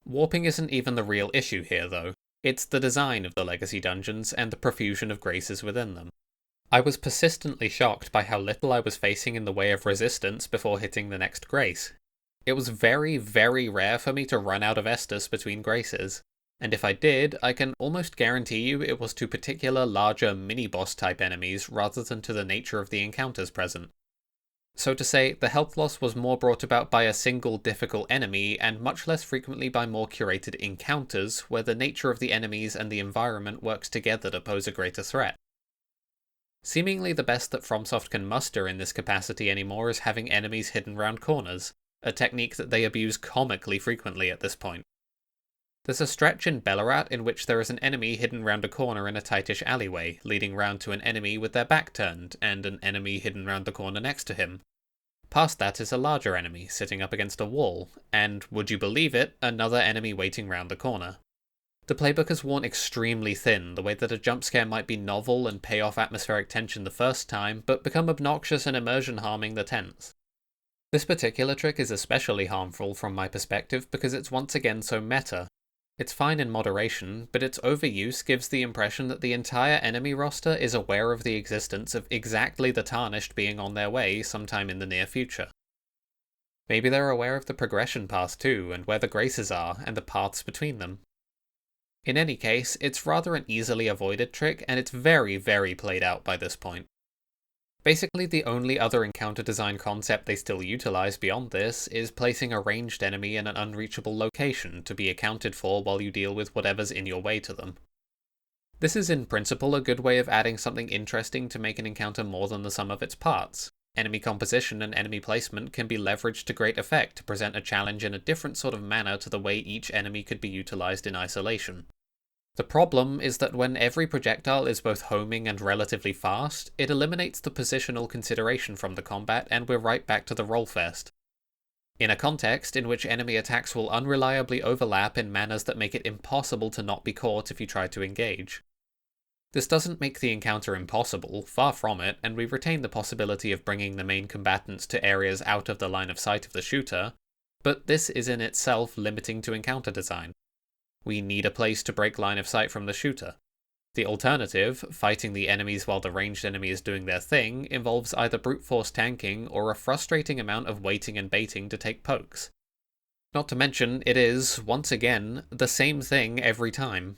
A: Warping isn't even the real issue here though, it's the design of the legacy dungeons and the profusion of graces within them. I was persistently shocked by how little I was facing in the way of resistance before hitting the next grace. It was very, very rare for me to run out of Estus between graces, and if I did, I can almost guarantee you it was to particular larger mini-boss type enemies rather than to the nature of the encounters present. So to say, the health loss was more brought about by a single difficult enemy, and much less frequently by more curated encounters, where the nature of the enemies and the environment works together to pose a greater threat. Seemingly the best that FromSoft can muster in this capacity anymore is having enemies hidden round corners, a technique that they abuse comically frequently at this point. There's a stretch in Bellarat in which there is an enemy hidden round a corner in a tightish alleyway, leading round to an enemy with their back turned, and an enemy hidden round the corner next to him. Past that is a larger enemy sitting up against a wall, and, would you believe it, another enemy waiting round the corner. The playbook has worn extremely thin, the way that a jump scare might be novel and pay off atmospheric tension the first time, but become obnoxious and immersion harming the 10th. This particular trick is especially harmful from my perspective because it's once again so meta. It's fine in moderation, but its overuse gives the impression that the entire enemy roster is aware of the existence of exactly the Tarnished being on their way sometime in the near future. Maybe they're aware of the progression path too, and where the graces are, and the paths between them. In any case, it's rather an easily avoided trick, and it's very, very played out by this point. Basically, the only other encounter design concept they still utilize beyond this is placing a ranged enemy in an unreachable location to be accounted for while you deal with whatever's in your way to them. This is in principle a good way of adding something interesting to make an encounter more than the sum of its parts. Enemy composition and enemy placement can be leveraged to great effect to present a challenge in a different sort of manner to the way each enemy could be utilized in isolation. The problem is that when every projectile is both homing and relatively fast, it eliminates the positional consideration from the combat, and we're right back to the rollfest. In a context in which enemy attacks will unreliably overlap in manners that make it impossible to not be caught if you try to engage. This doesn't make the encounter impossible, far from it, and we retain the possibility of bringing the main combatants to areas out of the line of sight of the shooter, but this is in itself limiting to encounter design. We need a place to break line of sight from the shooter. The alternative, fighting the enemies while the ranged enemy is doing their thing, involves either brute force tanking or a frustrating amount of waiting and baiting to take pokes. Not to mention, it is, once again, the same thing every time.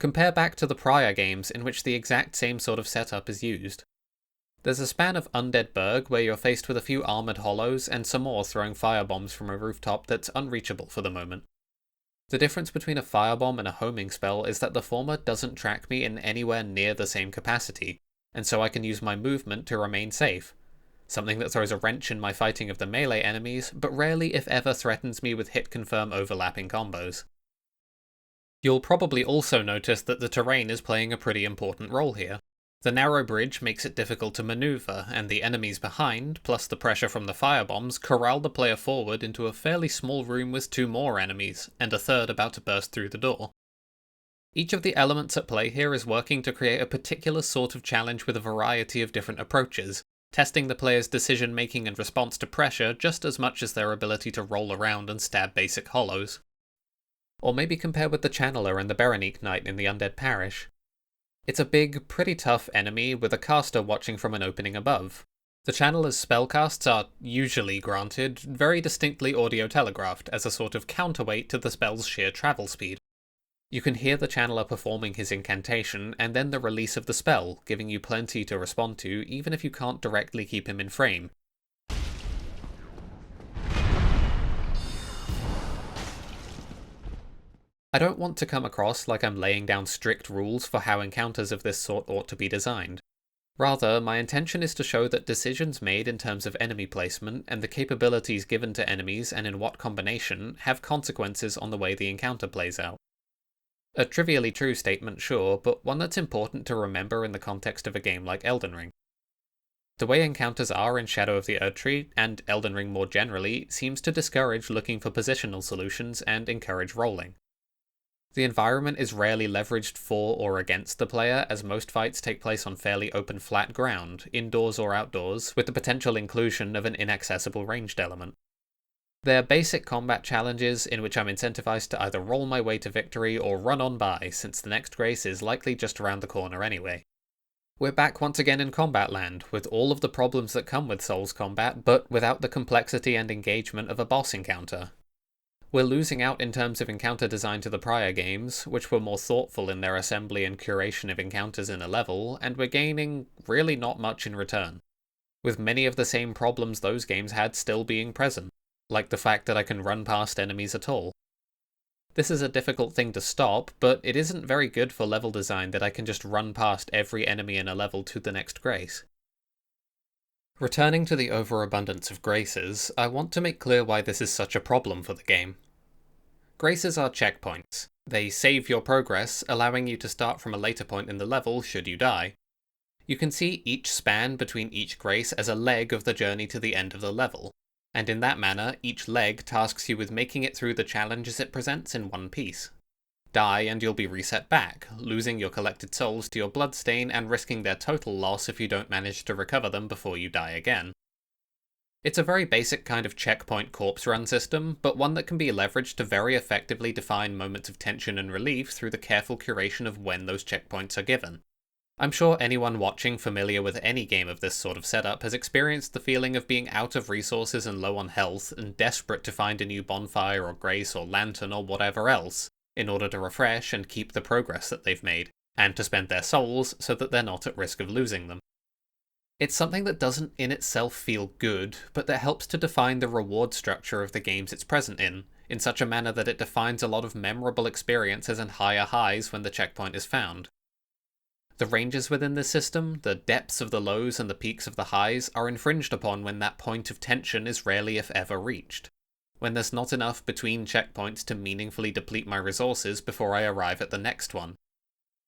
A: Compare back to the prior games in which the exact same sort of setup is used. There's a span of Undead Berg where you're faced with a few armoured hollows and some more throwing firebombs from a rooftop that's unreachable for the moment. The difference between a firebomb and a homing spell is that the former doesn't track me in anywhere near the same capacity, and so I can use my movement to remain safe. Something that throws a wrench in my fighting of the melee enemies, but rarely if ever threatens me with hit-confirm overlapping combos. You'll probably also notice that the terrain is playing a pretty important role here. The narrow bridge makes it difficult to maneuver, and the enemies behind, plus the pressure from the firebombs, corral the player forward into a fairly small room with 2 more enemies, and a third about to burst through the door. Each of the elements at play here is working to create a particular sort of challenge with a variety of different approaches, testing the player's decision-making and response to pressure just as much as their ability to roll around and stab basic hollows. Or maybe compare with the Channeler and the Berenique Knight in the Undead Parish. It's a big, pretty tough enemy with a caster watching from an opening above. The Channeler's spellcasts are, usually granted, very distinctly audio-telegraphed as a sort of counterweight to the spell's sheer travel speed. You can hear the Channeler performing his incantation, and then the release of the spell, giving you plenty to respond to even if you can't directly keep him in frame. I don't want to come across like I'm laying down strict rules for how encounters of this sort ought to be designed. Rather, my intention is to show that decisions made in terms of enemy placement and the capabilities given to enemies and in what combination have consequences on the way the encounter plays out. A trivially true statement, sure, but one that's important to remember in the context of a game like Elden Ring. The way encounters are in Shadow of the Erdtree, and Elden Ring more generally, seems to discourage looking for positional solutions and encourage rolling. The environment is rarely leveraged for or against the player, as most fights take place on fairly open flat ground, indoors or outdoors, with the potential inclusion of an inaccessible ranged element. They're basic combat challenges in which I'm incentivized to either roll my way to victory or run on by, since the next grace is likely just around the corner anyway. We're back once again in Combat Land, with all of the problems that come with Souls combat, but without the complexity and engagement of a boss encounter. We're losing out in terms of encounter design to the prior games, which were more thoughtful in their assembly and curation of encounters in a level, and we're gaining really not much in return, with many of the same problems those games had still being present, like the fact that I can run past enemies at all. This is a difficult thing to stop, but it isn't very good for level design that I can just run past every enemy in a level to the next grace. Returning to the overabundance of graces, I want to make clear why this is such a problem for the game. Graces are checkpoints. They save your progress, allowing you to start from a later point in the level should you die. You can see each span between each grace as a leg of the journey to the end of the level, and in that manner, each leg tasks you with making it through the challenges it presents in one piece. Die and you'll be reset back, losing your collected souls to your bloodstain and risking their total loss if you don't manage to recover them before you die again. It's a very basic kind of checkpoint corpse run system, but one that can be leveraged to very effectively define moments of tension and relief through the careful curation of when those checkpoints are given. I'm sure anyone watching familiar with any game of this sort of setup has experienced the feeling of being out of resources and low on health, and desperate to find a new bonfire or grace or lantern or whatever else, in order to refresh and keep the progress that they've made, and to spend their souls so that they're not at risk of losing them. It's something that doesn't in itself feel good, but that helps to define the reward structure of the games it's present in such a manner that it defines a lot of memorable experiences and higher highs when the checkpoint is found. The ranges within this system, the depths of the lows and the peaks of the highs, are infringed upon when that point of tension is rarely if ever reached, when there's not enough between checkpoints to meaningfully deplete my resources before I arrive at the next one.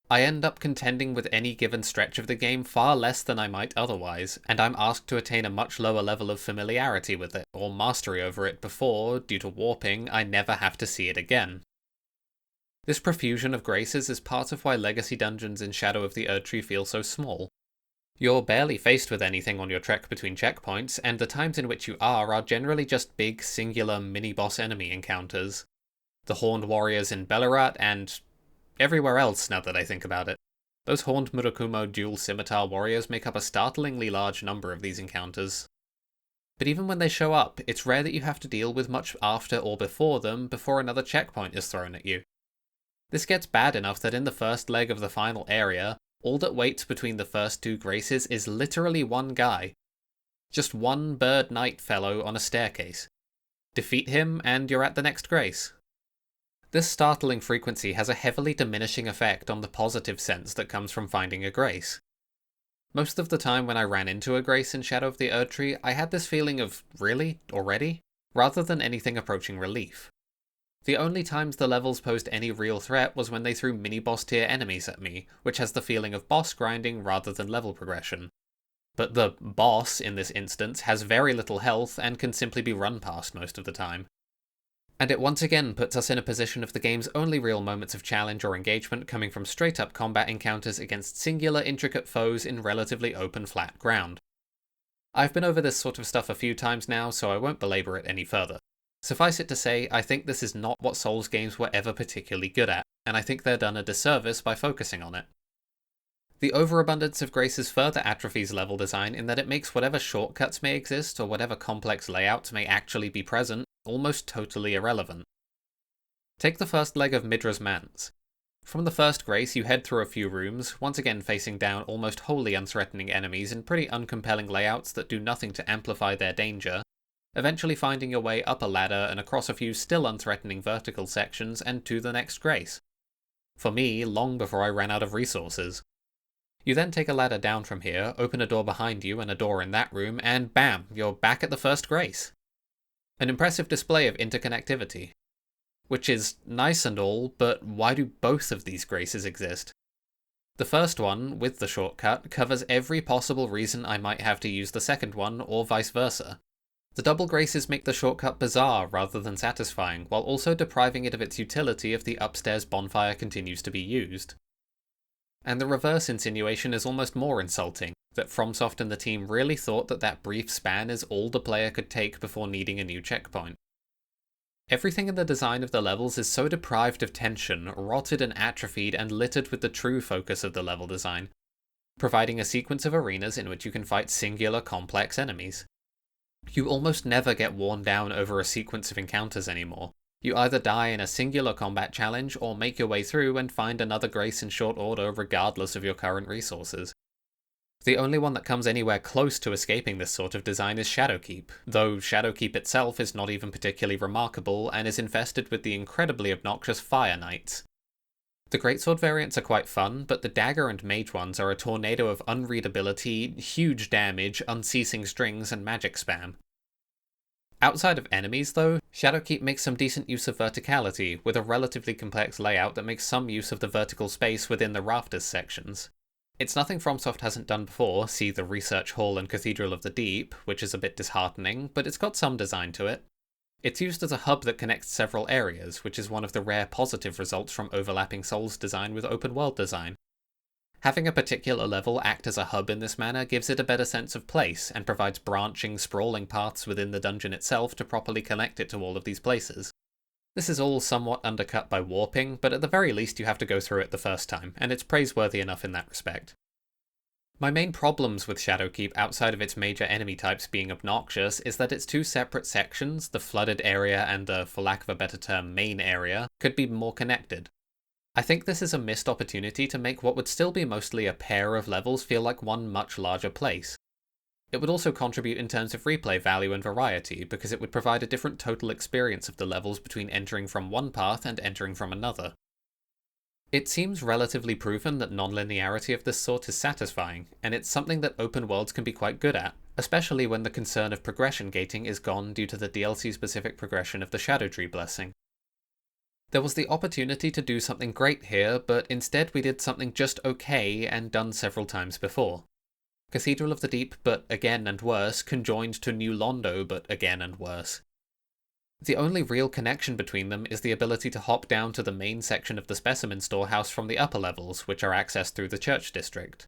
A: I end up contending with any given stretch of the game far less than I might otherwise, and I'm asked to attain a much lower level of familiarity with it, or mastery over it before, due to warping, I never have to see it again. This profusion of graces is part of why legacy dungeons in Shadow of the Erdtree feel so small. You're barely faced with anything on your trek between checkpoints, and the times in which you are generally just big, singular mini-boss enemy encounters. The Horned Warriors in Bellerat, and everywhere else now that I think about it. Those Horned Murakumo dual scimitar warriors make up a startlingly large number of these encounters. But even when they show up, it's rare that you have to deal with much after or before them before another checkpoint is thrown at you. This gets bad enough that in the first leg of the final area, all that waits between the first 2 graces is literally one guy. Just one bird knight fellow on a staircase. Defeat him and you're at the next grace. This startling frequency has a heavily diminishing effect on the positive sense that comes from finding a grace. Most of the time when I ran into a grace in Shadow of the Erdtree, I had this feeling of, really? Already? Rather than anything approaching relief. The only times the levels posed any real threat was when they threw mini-boss tier enemies at me, which has the feeling of boss grinding rather than level progression. But the boss, in this instance, has very little health and can simply be run past most of the time. And it once again puts us in a position of the game's only real moments of challenge or engagement coming from straight-up combat encounters against singular intricate foes in relatively open flat ground. I've been over this sort of stuff a few times now, so I won't belabor it any further. Suffice it to say, I think this is not what Souls games were ever particularly good at, and I think they're done a disservice by focusing on it. The overabundance of graces further atrophies level design in that it makes whatever shortcuts may exist or whatever complex layouts may actually be present almost totally irrelevant. Take the first leg of Midra's Manse. From the first grace you head through a few rooms, once again facing down almost wholly unthreatening enemies in pretty uncompelling layouts that do nothing to amplify their danger, eventually finding your way up a ladder and across a few still unthreatening vertical sections and to the next grace. For me, long before I ran out of resources. You then take a ladder down from here, open a door behind you and a door in that room, and bam, you're back at the first grace. An impressive display of interconnectivity. Which is nice and all, but why do both of these graces exist? The first one, with the shortcut, covers every possible reason I might have to use the second one, or vice versa. The double graces make the shortcut bizarre rather than satisfying, while also depriving it of its utility if the upstairs bonfire continues to be used. And the reverse insinuation is almost more insulting, that FromSoft and the team really thought that that brief span is all the player could take before needing a new checkpoint. Everything in the design of the levels is so deprived of tension, rotted and atrophied, and littered with the true focus of the level design, providing a sequence of arenas in which you can fight singular complex enemies. You almost never get worn down over a sequence of encounters anymore. You either die in a singular combat challenge, or make your way through and find another grace in short order regardless of your current resources. The only one that comes anywhere close to escaping this sort of design is Shadowkeep, though Shadowkeep itself is not even particularly remarkable and is infested with the incredibly obnoxious Fire Knights. The Greatsword variants are quite fun, but the Dagger and Mage ones are a tornado of unreadability, huge damage, unceasing strings, and magic spam. Outside of enemies, though, Shadowkeep makes some decent use of verticality, with a relatively complex layout that makes some use of the vertical space within the rafters sections. It's nothing FromSoft hasn't done before, see the Research Hall and Cathedral of the Deep, which is a bit disheartening, but it's got some design to it. It's used as a hub that connects several areas, which is one of the rare positive results from overlapping Souls design with open world design. Having a particular level act as a hub in this manner gives it a better sense of place, and provides branching, sprawling paths within the dungeon itself to properly connect it to all of these places. This is all somewhat undercut by warping, but at the very least you have to go through it the first time, and it's praiseworthy enough in that respect. My main problems with Shadowkeep outside of its major enemy types being obnoxious is that its two separate sections, the flooded area and the, for lack of a better term, main area, could be more connected. I think this is a missed opportunity to make what would still be mostly a pair of levels feel like one much larger place. It would also contribute in terms of replay value and variety, because it would provide a different total experience of the levels between entering from one path and entering from another. It seems relatively proven that non-linearity of this sort is satisfying, and it's something that open worlds can be quite good at, especially when the concern of progression gating is gone due to the DLC-specific progression of the Scadutree blessing. There was the opportunity to do something great here, but instead we did something just okay and done several times before. Cathedral of the Deep, but again and worse, conjoined to New Londo, but again and worse. The only real connection between them is the ability to hop down to the main section of the specimen storehouse from the upper levels, which are accessed through the church district.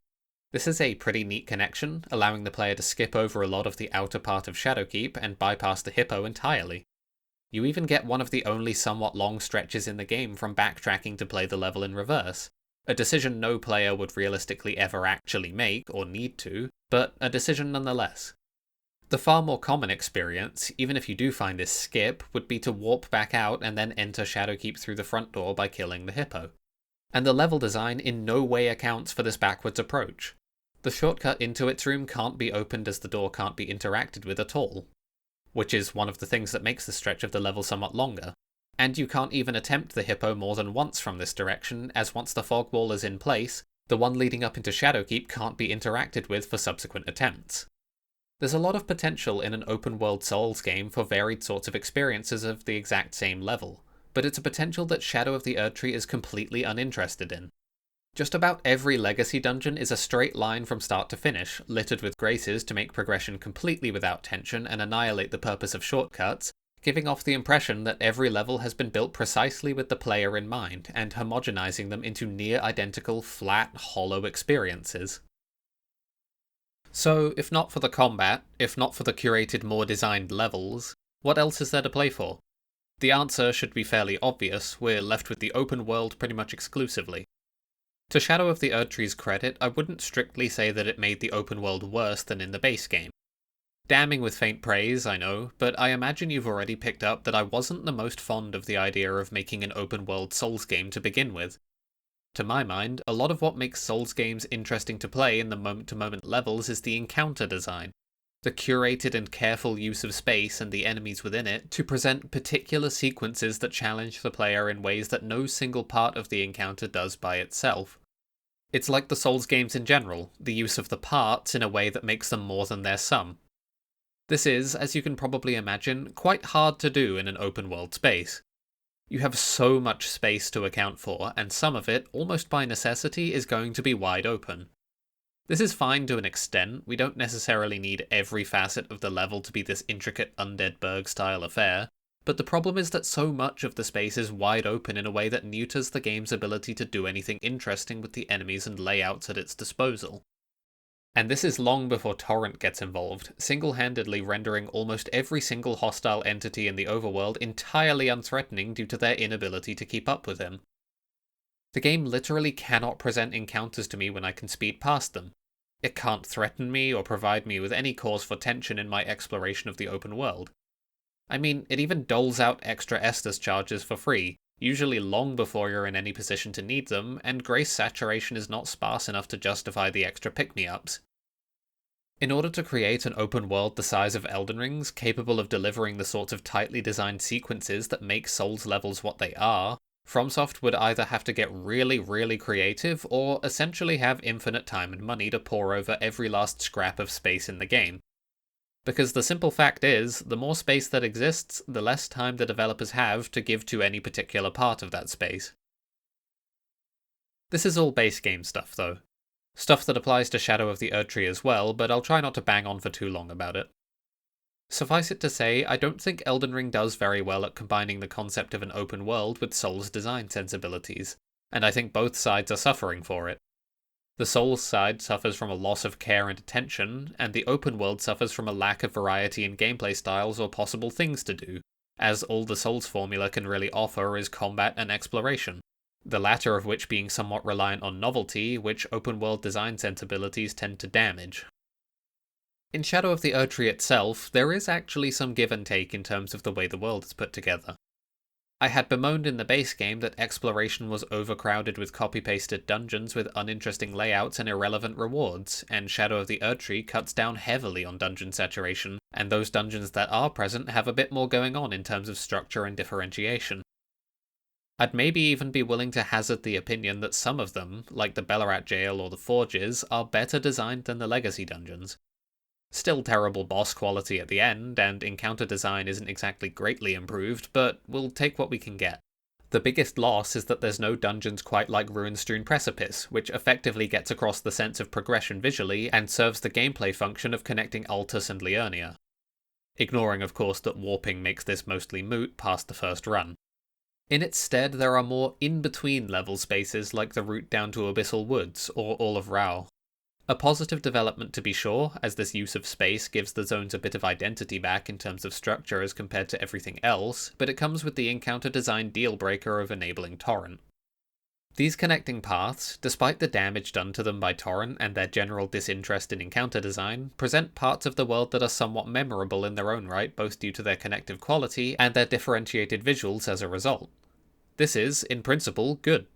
A: This is a pretty neat connection, allowing the player to skip over a lot of the outer part of Shadowkeep and bypass the Hippo entirely. You even get one of the only somewhat long stretches in the game from backtracking to play the level in reverse. A decision no player would realistically ever actually make, or need to, but a decision nonetheless. The far more common experience, even if you do find this skip, would be to warp back out and then enter Shadowkeep through the front door by killing the Hippo. And the level design in no way accounts for this backwards approach. The shortcut into its room can't be opened as the door can't be interacted with at all, which is one of the things that makes the stretch of the level somewhat longer. And you can't even attempt the Hippo more than once from this direction, as once the fog wall is in place, the one leading up into Shadowkeep can't be interacted with for subsequent attempts. There's a lot of potential in an open-world Souls game for varied sorts of experiences of the exact same level, but it's a potential that Shadow of the Erdtree is completely uninterested in. Just about every legacy dungeon is a straight line from start to finish, littered with graces to make progression completely without tension and annihilate the purpose of shortcuts, giving off the impression that every level has been built precisely with the player in mind, and homogenizing them into near-identical, flat, hollow experiences. So, if not for the combat, if not for the curated, more designed levels, what else is there to play for? The answer should be fairly obvious. We're left with the open world pretty much exclusively. To Shadow of the Erdtree's credit, I wouldn't strictly say that it made the open world worse than in the base game. Damning with faint praise, I know, but I imagine you've already picked up that I wasn't the most fond of the idea of making an open world Souls game to begin with. To my mind, a lot of what makes Souls games interesting to play in the moment-to-moment levels is the encounter design. The curated and careful use of space and the enemies within it to present particular sequences that challenge the player in ways that no single part of the encounter does by itself. It's like the Souls games in general, the use of the parts in a way that makes them more than their sum. This is, as you can probably imagine, quite hard to do in an open world space. You have so much space to account for, and some of it, almost by necessity, is going to be wide open. This is fine to an extent. We don't necessarily need every facet of the level to be this intricate Undead Burg-style affair, but the problem is that so much of the space is wide open in a way that neuters the game's ability to do anything interesting with the enemies and layouts at its disposal. And this is long before Torrent gets involved, single-handedly rendering almost every single hostile entity in the overworld entirely unthreatening due to their inability to keep up with him. The game literally cannot present encounters to me when I can speed past them. It can't threaten me or provide me with any cause for tension in my exploration of the open world. I mean, it even doles out extra Estus charges for free, usually long before you're in any position to need them, and grace saturation is not sparse enough to justify the extra pick-me-ups. In order to create an open world the size of Elden Ring's, capable of delivering the sorts of tightly designed sequences that make Souls levels what they are, FromSoft would either have to get really, really creative, or essentially have infinite time and money to pour over every last scrap of space in the game. Because the simple fact is, the more space that exists, the less time the developers have to give to any particular part of that space. This is all base game stuff, though. Stuff that applies to Shadow of the Erdtree as well, but I'll try not to bang on for too long about it. Suffice it to say, I don't think Elden Ring does very well at combining the concept of an open world with Souls design sensibilities, and I think both sides are suffering for it. The Souls side suffers from a loss of care and attention, and the open world suffers from a lack of variety in gameplay styles or possible things to do, as all the Souls formula can really offer is combat and exploration, the latter of which being somewhat reliant on novelty, which open world design sensibilities tend to damage. In Shadow of the Erdtree itself, there is actually some give and take in terms of the way the world is put together. I had bemoaned in the base game that exploration was overcrowded with copy-pasted dungeons with uninteresting layouts and irrelevant rewards, and Shadow of the Erdtree cuts down heavily on dungeon saturation, and those dungeons that are present have a bit more going on in terms of structure and differentiation. I'd maybe even be willing to hazard the opinion that some of them, like the Bellarat Jail or the Forges, are better designed than the Legacy dungeons. Still terrible boss quality at the end, and encounter design isn't exactly greatly improved, but we'll take what we can get. The biggest loss is that there's no dungeons quite like Ruinstrewn Precipice, which effectively gets across the sense of progression visually and serves the gameplay function of connecting Altus and Liurnia. Ignoring, of course, that warping makes this mostly moot past the first run. In its stead, there are more in-between level spaces like the route down to Abyssal Woods, or All of Rao. A positive development to be sure, as this use of space gives the zones a bit of identity back in terms of structure as compared to everything else, but it comes with the encounter design deal-breaker of enabling Torrent. These connecting paths, despite the damage done to them by Torrent and their general disinterest in encounter design, present parts of the world that are somewhat memorable in their own right, both due to their connective quality and their differentiated visuals as a result. This is, in principle, good.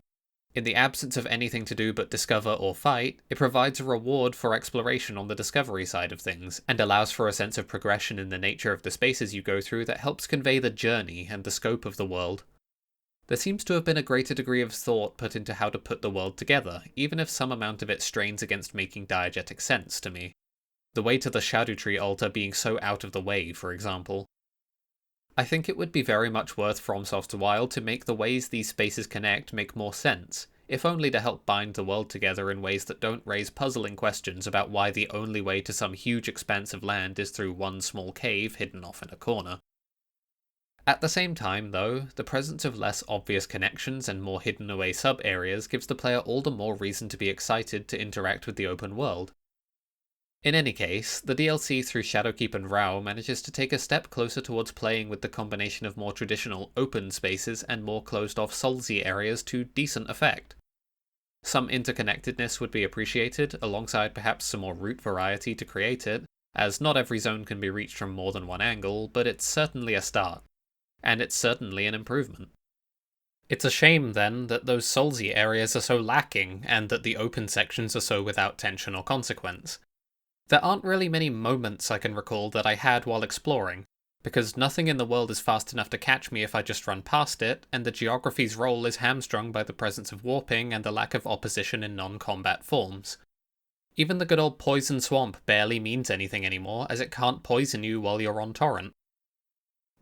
A: In the absence of anything to do but discover or fight, it provides a reward for exploration on the discovery side of things, and allows for a sense of progression in the nature of the spaces you go through that helps convey the journey and the scope of the world. There seems to have been a greater degree of thought put into how to put the world together, even if some amount of it strains against making diegetic sense to me. The way to the Scadutree altar being so out of the way, for example. I think it would be very much worth FromSoft's while to make the ways these spaces connect make more sense, if only to help bind the world together in ways that don't raise puzzling questions about why the only way to some huge expanse of land is through one small cave hidden off in a corner. At the same time, though, the presence of less obvious connections and more hidden away sub-areas gives the player all the more reason to be excited to interact with the open world. In any case, the DLC through Shadowkeep and Rao manages to take a step closer towards playing with the combination of more traditional open spaces and more closed-off Soulsy areas to decent effect. Some interconnectedness would be appreciated, alongside perhaps some more route variety to create it, as not every zone can be reached from more than one angle, but it's certainly a start. And it's certainly an improvement. It's a shame, then, that those Soulsy areas are so lacking, and that the open sections are so without tension or consequence. There aren't really many moments I can recall that I had while exploring, because nothing in the world is fast enough to catch me if I just run past it, and the geography's role is hamstrung by the presence of warping and the lack of opposition in non-combat forms. Even the good old Poison Swamp barely means anything anymore, as it can't poison you while you're on torrent.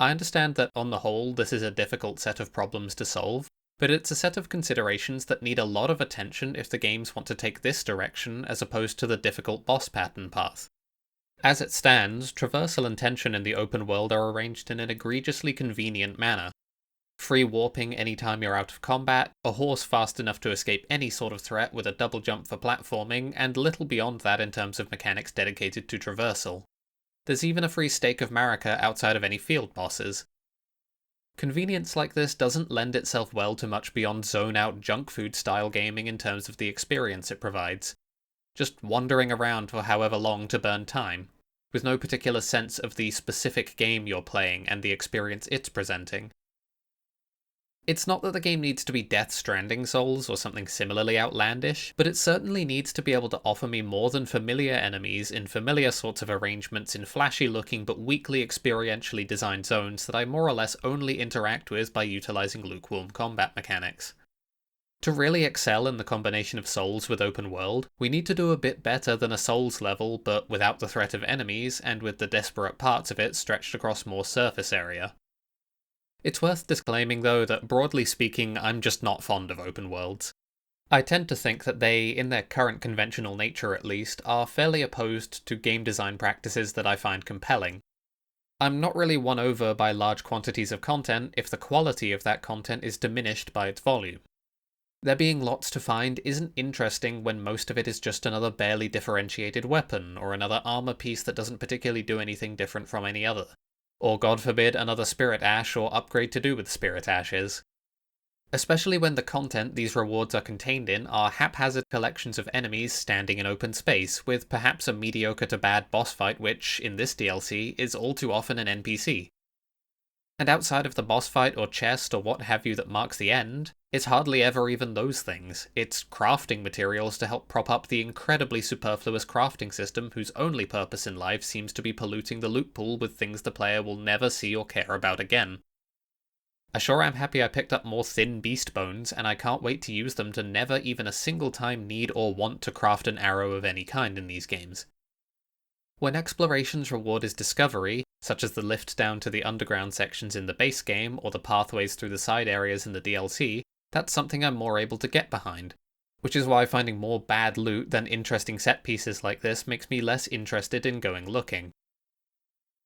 A: I understand that on the whole this is a difficult set of problems to solve, but it's a set of considerations that need a lot of attention if the games want to take this direction as opposed to the difficult boss pattern path. As it stands, traversal and tension in the open world are arranged in an egregiously convenient manner. Free warping anytime you're out of combat, a horse fast enough to escape any sort of threat with a double jump for platforming, and little beyond that in terms of mechanics dedicated to traversal. There's even a free stake of Marika outside of any field bosses. Convenience like this doesn't lend itself well to much beyond zone-out junk food style gaming in terms of the experience it provides. Just wandering around for however long to burn time, with no particular sense of the specific game you're playing and the experience it's presenting. It's not that the game needs to be Death Stranding Souls or something similarly outlandish, but it certainly needs to be able to offer me more than familiar enemies in familiar sorts of arrangements in flashy-looking but weakly experientially designed zones that I more or less only interact with by utilising lukewarm combat mechanics. To really excel in the combination of Souls with open world, we need to do a bit better than a Souls level, but without the threat of enemies, and with the disparate parts of it stretched across more surface area. It's worth disclaiming, though, that broadly speaking, I'm just not fond of open worlds. I tend to think that they, in their current conventional nature at least, are fairly opposed to game design practices that I find compelling. I'm not really won over by large quantities of content if the quality of that content is diminished by its volume. There being lots to find isn't interesting when most of it is just another barely differentiated weapon, or another armor piece that doesn't particularly do anything different from any other. Or, God forbid, another Spirit Ash or upgrade to do with Spirit Ashes. Especially when the content these rewards are contained in are haphazard collections of enemies standing in open space, with perhaps a mediocre to bad boss fight which, in this DLC, is all too often an NPC. And outside of the boss fight or chest or what have you that marks the end, it's hardly ever even those things. It's crafting materials to help prop up the incredibly superfluous crafting system whose only purpose in life seems to be polluting the loot pool with things the player will never see or care about again. I sure am happy I picked up more thin beast bones, and I can't wait to use them to never even a single time need or want to craft an arrow of any kind in these games. When exploration's reward is discovery, such as the lift down to the underground sections in the base game or the pathways through the side areas in the DLC, that's something I'm more able to get behind. Which is why finding more bad loot than interesting set pieces like this makes me less interested in going looking.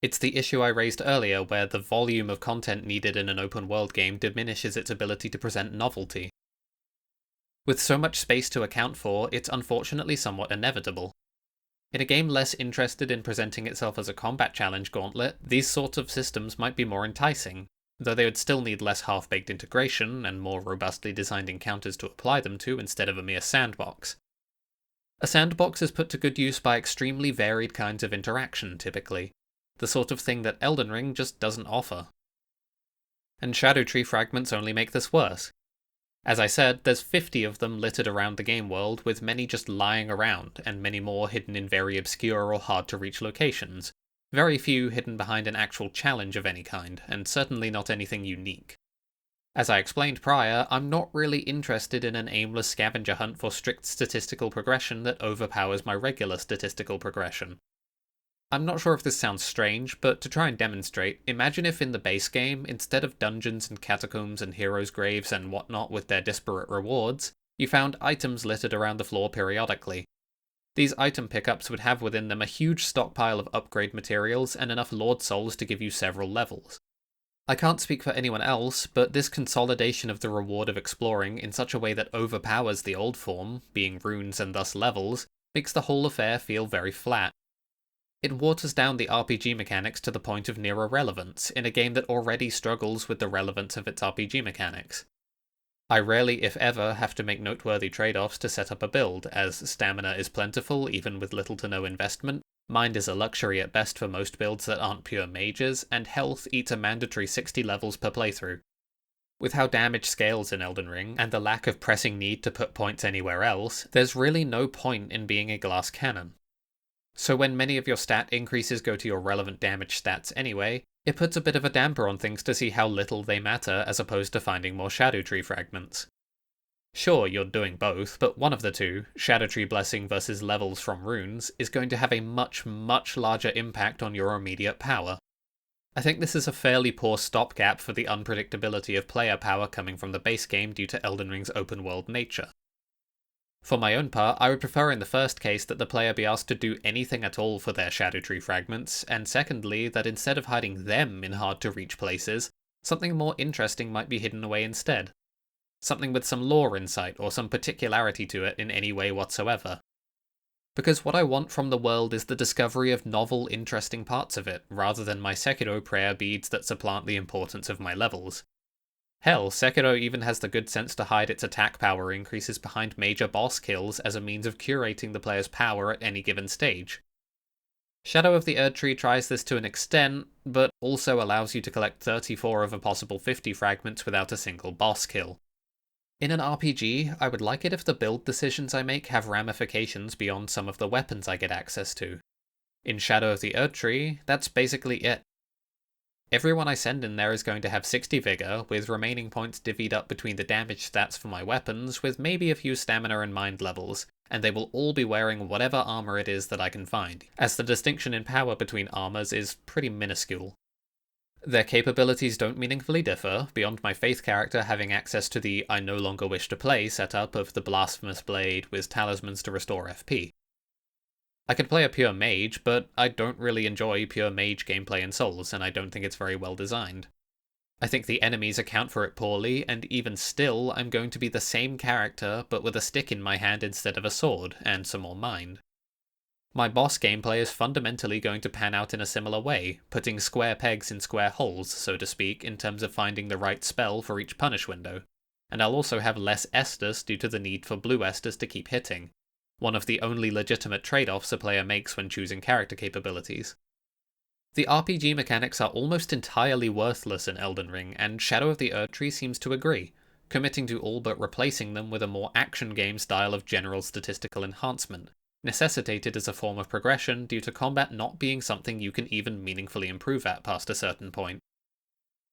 A: It's the issue I raised earlier where the volume of content needed in an open world game diminishes its ability to present novelty. With so much space to account for, it's unfortunately somewhat inevitable. In a game less interested in presenting itself as a combat challenge gauntlet, these sorts of systems might be more enticing, though they would still need less half-baked integration and more robustly designed encounters to apply them to instead of a mere sandbox. A sandbox is put to good use by extremely varied kinds of interaction, typically, the sort of thing that Elden Ring just doesn't offer. And Scadutree Fragments only make this worse. As I said, there's 50 of them littered around the game world, with many just lying around, and many more hidden in very obscure or hard-to-reach locations. Very few hidden behind an actual challenge of any kind, and certainly not anything unique. As I explained prior, I'm not really interested in an aimless scavenger hunt for strict statistical progression that overpowers my regular statistical progression. I'm not sure if this sounds strange, but to try and demonstrate, imagine if in the base game, instead of dungeons and catacombs and heroes' graves and whatnot with their disparate rewards, you found items littered around the floor periodically. These item pickups would have within them a huge stockpile of upgrade materials and enough Lord Souls to give you several levels. I can't speak for anyone else, but this consolidation of the reward of exploring in such a way that overpowers the old form, being runes and thus levels, makes the whole affair feel very flat. It waters down the RPG mechanics to the point of near irrelevance in a game that already struggles with the relevance of its RPG mechanics. I rarely, if ever, have to make noteworthy trade-offs to set up a build, as stamina is plentiful even with little to no investment, mind is a luxury at best for most builds that aren't pure mages, and health eats a mandatory 60 levels per playthrough. With how damage scales in Elden Ring, and the lack of pressing need to put points anywhere else, there's really no point in being a glass cannon. So when many of your stat increases go to your relevant damage stats anyway, it puts a bit of a damper on things to see how little they matter as opposed to finding more Scadutree Fragments. Sure, you're doing both, but one of the two, Scadutree Blessing versus levels from runes, is going to have a much, much larger impact on your immediate power. I think this is a fairly poor stopgap for the unpredictability of player power coming from the base game due to Elden Ring's open world nature. For my own part, I would prefer in the first case that the player be asked to do anything at all for their Scadutree Fragments, and secondly, that instead of hiding them in hard-to-reach places, something more interesting might be hidden away instead. Something with some lore insight or some particularity to it in any way whatsoever. Because what I want from the world is the discovery of novel, interesting parts of it, rather than my Sekiro prayer beads that supplant the importance of my levels. Hell, Sekiro even has the good sense to hide its attack power increases behind major boss kills as a means of curating the player's power at any given stage. Shadow of the Erdtree tries this to an extent, but also allows you to collect 34 of a possible 50 fragments without a single boss kill. In an RPG, I would like it if the build decisions I make have ramifications beyond some of the weapons I get access to. In Shadow of the Erdtree, that's basically it. Everyone I send in there is going to have 60 vigor, with remaining points divvied up between the damage stats for my weapons, with maybe a few stamina and mind levels, and they will all be wearing whatever armor it is that I can find, as the distinction in power between armors is pretty minuscule. Their capabilities don't meaningfully differ, beyond my Faith character having access to the I no longer wish to play setup of the Blasphemous Blade with talismans to restore FP. I could play a pure mage, but I don't really enjoy pure mage gameplay in Souls, and I don't think it's very well designed. I think the enemies account for it poorly, and even still, I'm going to be the same character, but with a stick in my hand instead of a sword, and some more mind. My boss gameplay is fundamentally going to pan out in a similar way, putting square pegs in square holes, so to speak, in terms of finding the right spell for each punish window, and I'll also have less Estus due to the need for blue Estus to keep hitting. One of the only legitimate trade-offs a player makes when choosing character capabilities. The RPG mechanics are almost entirely worthless in Elden Ring, and Shadow of the Erdtree seems to agree, committing to all but replacing them with a more action game style of general statistical enhancement, necessitated as a form of progression due to combat not being something you can even meaningfully improve at past a certain point.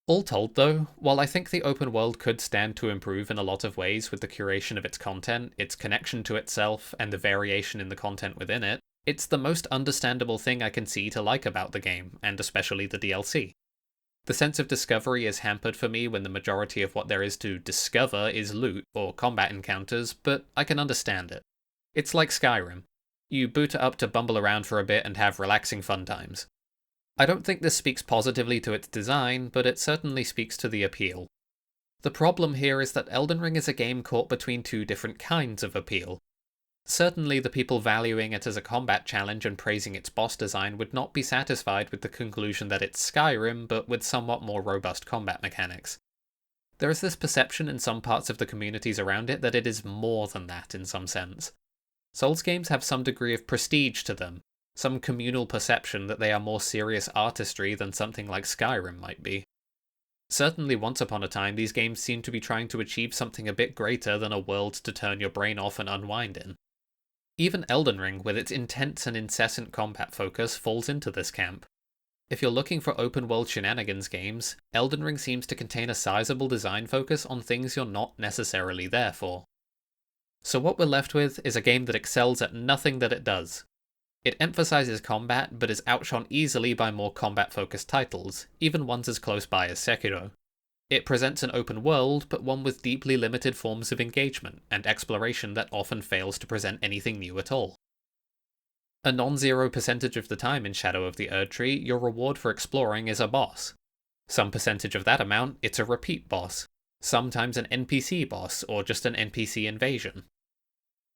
A: All told though, while I think the open world could stand to improve in a lot of ways with the curation of its content, its connection to itself, and the variation in the content within it, it's the most understandable thing I can see to like about the game, and especially the DLC. The sense of discovery is hampered for me when the majority of what there is to discover is loot or combat encounters, but I can understand it. It's like Skyrim. You boot it up to bumble around for a bit and have relaxing fun times. I don't think this speaks positively to its design, but it certainly speaks to the appeal. The problem here is that Elden Ring is a game caught between two different kinds of appeal. Certainly the people valuing it as a combat challenge and praising its boss design would not be satisfied with the conclusion that it's Skyrim, but with somewhat more robust combat mechanics. There is this perception in some parts of the communities around it that it is more than that in some sense. Souls games have some degree of prestige to them, some communal perception that they are more serious artistry than something like Skyrim might be. Certainly once upon a time these games seemed to be trying to achieve something a bit greater than a world to turn your brain off and unwind in. Even Elden Ring, with its intense and incessant combat focus, falls into this camp. If you're looking for open-world shenanigans games, Elden Ring seems to contain a sizable design focus on things you're not necessarily there for. So what we're left with is a game that excels at nothing that it does. It emphasizes combat, but is outshone easily by more combat-focused titles, even ones as close by as Sekiro. It presents an open world, but one with deeply limited forms of engagement and exploration that often fails to present anything new at all. A non-zero percentage of the time in Shadow of the Erdtree, your reward for exploring is a boss. Some percentage of that amount, it's a repeat boss. Sometimes an NPC boss, or just an NPC invasion.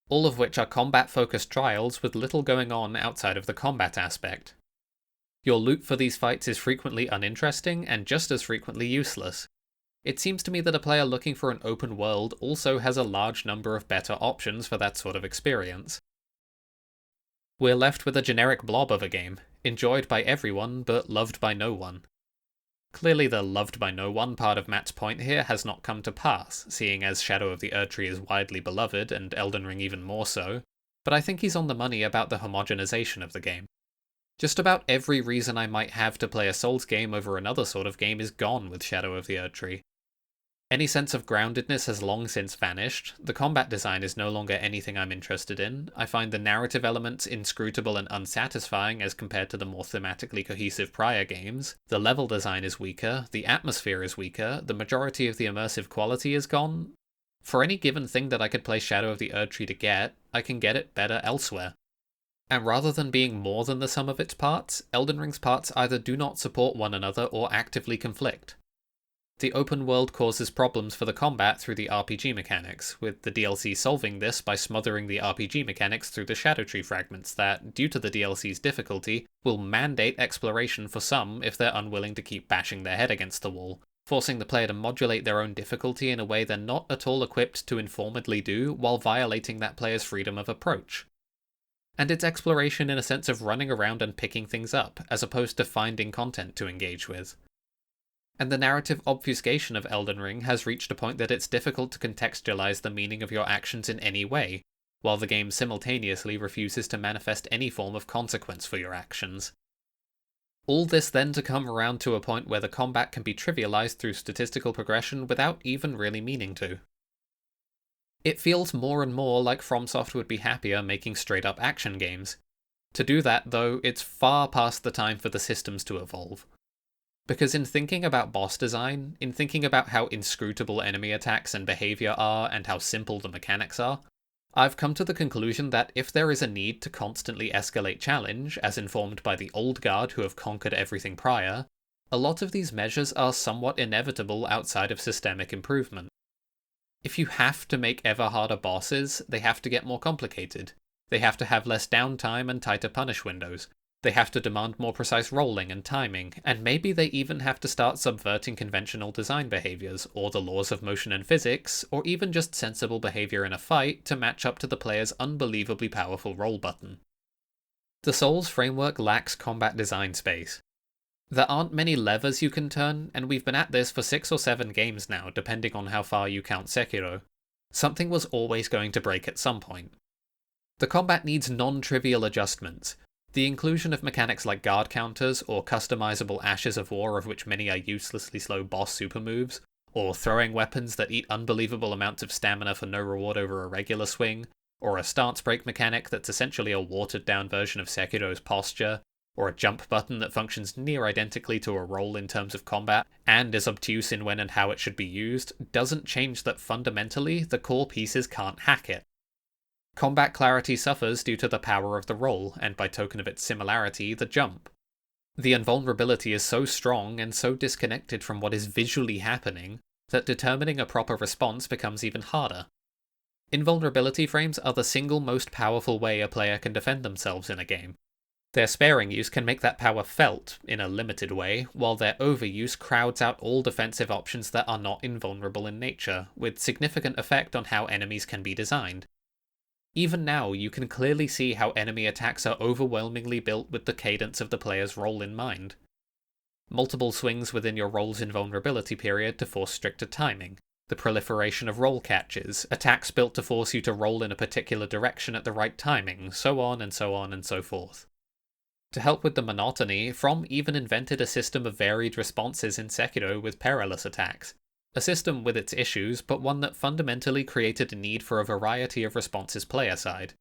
A: All of which are combat-focused trials with little going on outside of the combat aspect. Your loot for these fights is frequently uninteresting, and just as frequently useless. It seems to me that a player looking for an open world also has a large number of better options for that sort of experience. We're left with a generic blob of a game, enjoyed by everyone, but loved by no one. Clearly the loved by no one part of Matt's point here has not come to pass, seeing as Shadow of the Erdtree is widely beloved, and Elden Ring even more so, but I think he's on the money about the homogenization of the game. Just about every reason I might have to play a Souls game over another sort of game is gone with Shadow of the Erdtree. Any sense of groundedness has long since vanished, the combat design is no longer anything I'm interested in, I find the narrative elements inscrutable and unsatisfying as compared to the more thematically cohesive prior games, the level design is weaker, the atmosphere is weaker, the majority of the immersive quality is gone. For any given thing that I could play Shadow of the Erdtree to get, I can get it better elsewhere. And rather than being more than the sum of its parts, Elden Ring's parts either do not support one another or actively conflict. The open world causes problems for the combat through the RPG mechanics, with the DLC solving this by smothering the RPG mechanics through the Scadutree Fragments that, due to the DLC's difficulty, will mandate exploration for some if they're unwilling to keep bashing their head against the wall, forcing the player to modulate their own difficulty in a way they're not at all equipped to informedly do while violating that player's freedom of approach. And it's exploration in a sense of running around and picking things up, as opposed to finding content to engage with. And the narrative obfuscation of Elden Ring has reached a point that it's difficult to contextualize the meaning of your actions in any way, while the game simultaneously refuses to manifest any form of consequence for your actions. All this then to come around to a point where the combat can be trivialized through statistical progression without even really meaning to. It feels more and more like FromSoft would be happier making straight-up action games. To do that, though, it's far past the time for the systems to evolve. Because in thinking about boss design, in thinking about how inscrutable enemy attacks and behavior are and how simple the mechanics are, I've come to the conclusion that if there is a need to constantly escalate challenge, as informed by the old guard who have conquered everything prior, a lot of these measures are somewhat inevitable outside of systemic improvement. If you have to make ever harder bosses, they have to get more complicated. They have to have less downtime and tighter punish windows. They have to demand more precise rolling and timing, and maybe they even have to start subverting conventional design behaviors, or the laws of motion and physics, or even just sensible behavior in a fight to match up to the player's unbelievably powerful roll button. The Souls framework lacks combat design space. There aren't many levers you can turn, and we've been at this for 6 or 7 games now, depending on how far you count Sekiro. Something was always going to break at some point. The combat needs non-trivial adjustments. The inclusion of mechanics like guard counters, or customizable Ashes of War of which many are uselessly slow boss super moves, or throwing weapons that eat unbelievable amounts of stamina for no reward over a regular swing, or a stance break mechanic that's essentially a watered down version of Sekiro's posture, or a jump button that functions near identically to a roll in terms of combat, and is obtuse in when and how it should be used, doesn't change that fundamentally the core pieces can't hack it. Combat clarity suffers due to the power of the roll, and by token of its similarity, the jump. The invulnerability is so strong and so disconnected from what is visually happening, that determining a proper response becomes even harder. Invulnerability frames are the single most powerful way a player can defend themselves in a game. Their sparing use can make that power felt, in a limited way, while their overuse crowds out all defensive options that are not invulnerable in nature, with significant effect on how enemies can be designed. Even now, you can clearly see how enemy attacks are overwhelmingly built with the cadence of the player's roll in mind. Multiple swings within your roll's invulnerability period to force stricter timing, the proliferation of roll catches, attacks built to force you to roll in a particular direction at the right timing, so on and so on and so forth. To help with the monotony, From even invented a system of varied responses in Sekiro with perilous attacks. A system with its issues, but one that fundamentally created a need for a variety of responses player-side.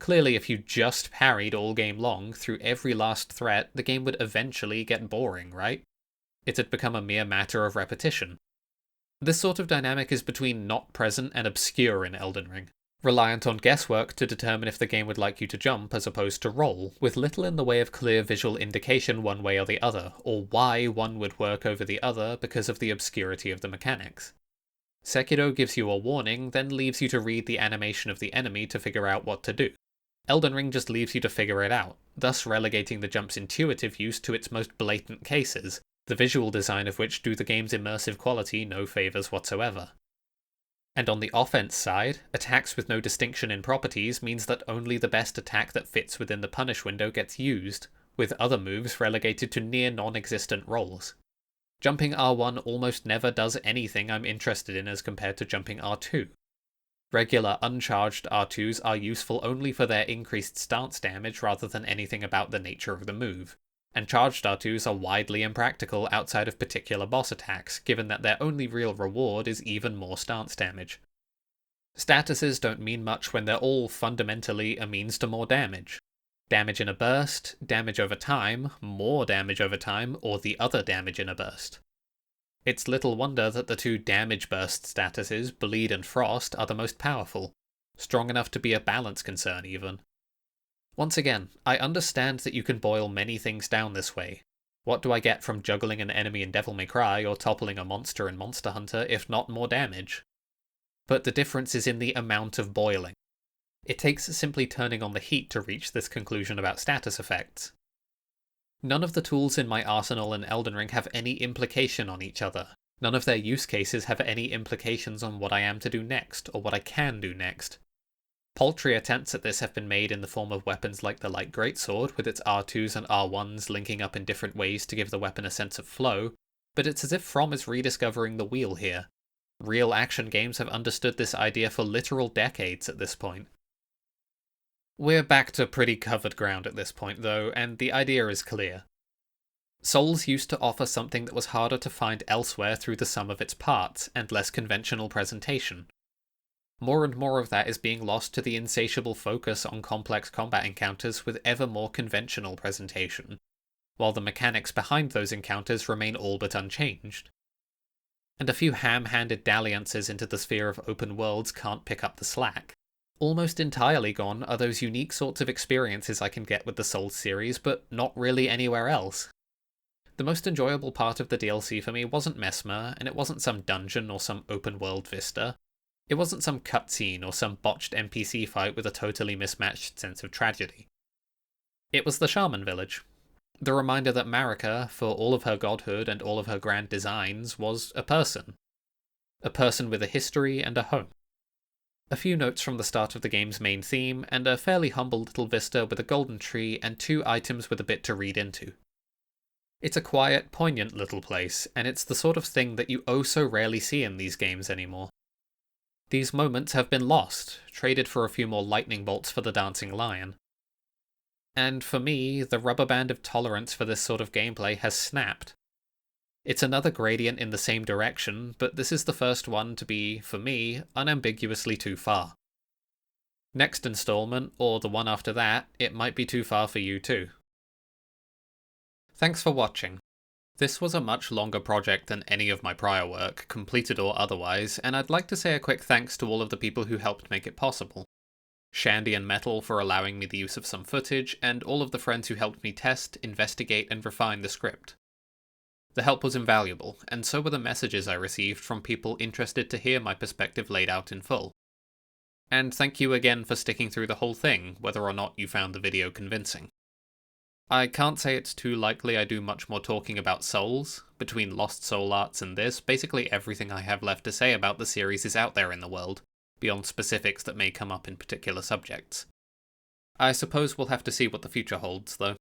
A: Clearly, if you just parried all game long through every last threat, the game would eventually get boring, right? It had become a mere matter of repetition. This sort of dynamic is between not present and obscure in Elden Ring, reliant on guesswork to determine if the game would like you to jump as opposed to roll, with little in the way of clear visual indication one way or the other, or why one would work over the other because of the obscurity of the mechanics. Sekiro gives you a warning, then leaves you to read the animation of the enemy to figure out what to do. Elden Ring just leaves you to figure it out, thus relegating the jump's intuitive use to its most blatant cases, the visual design of which do the game's immersive quality no favours whatsoever. And on the offense side, attacks with no distinction in properties means that only the best attack that fits within the punish window gets used, with other moves relegated to near non-existent rolls. Jumping R1 almost never does anything I'm interested in as compared to jumping R2. Regular uncharged R2s are useful only for their increased stance damage rather than anything about the nature of the move, and charged R2s are widely impractical outside of particular boss attacks, given that their only real reward is even more stance damage. Statuses don't mean much when they're all fundamentally a means to more damage. Damage in a burst, damage over time, more damage over time, or the other damage in a burst. It's little wonder that the two damage burst statuses, Bleed and Frost, are the most powerful, strong enough to be a balance concern even. Once again, I understand that you can boil many things down this way. What do I get from juggling an enemy in Devil May Cry or toppling a monster in Monster Hunter if not more damage? But the difference is in the amount of boiling. It takes simply turning on the heat to reach this conclusion about status effects. None of the tools in my arsenal in Elden Ring have any implication on each other. None of their use cases have any implications on what I am to do next, or what I can do next. Paltry attempts at this have been made in the form of weapons like the Light Greatsword, with its R2s and R1s linking up in different ways to give the weapon a sense of flow, but it's as if From is rediscovering the wheel here. Real action games have understood this idea for literal decades at this point. We're back to pretty covered ground at this point though, and the idea is clear. Souls used to offer something that was harder to find elsewhere through the sum of its parts, and less conventional presentation. More and more of that is being lost to the insatiable focus on complex combat encounters with ever more conventional presentation, while the mechanics behind those encounters remain all but unchanged. And a few ham-handed dalliances into the sphere of open worlds can't pick up the slack. Almost entirely gone are those unique sorts of experiences I can get with the Souls series, but not really anywhere else. The most enjoyable part of the DLC for me wasn't Messmer, and it wasn't some dungeon or some open world vista. It wasn't some cutscene or some botched NPC fight with a totally mismatched sense of tragedy. It was the Shaman Village. The reminder that Marika, for all of her godhood and all of her grand designs, was a person. A person with a history and a home. A few notes from the start of the game's main theme, and a fairly humble little vista with a golden tree and 2 items with a bit to read into. It's a quiet, poignant little place, and it's the sort of thing that you oh so rarely see in these games anymore. These moments have been lost, traded for a few more lightning bolts for the dancing lion. And for me, the rubber band of tolerance for this sort of gameplay has snapped. It's another gradient in the same direction, but this is the first one to be, for me, unambiguously too far. Next installment, or the one after that, it might be too far for you too. Thanks for watching. This was a much longer project than any of my prior work, completed or otherwise, and I'd like to say a quick thanks to all of the people who helped make it possible. Shandy and Metal for allowing me the use of some footage, and all of the friends who helped me test, investigate, and refine the script. The help was invaluable, and so were the messages I received from people interested to hear my perspective laid out in full. And thank you again for sticking through the whole thing, whether or not you found the video convincing. I can't say it's too likely I do much more talking about Souls. Between Lost Soul Arts and this, basically everything I have left to say about the series is out there in the world, beyond specifics that may come up in particular subjects. I suppose we'll have to see what the future holds, though.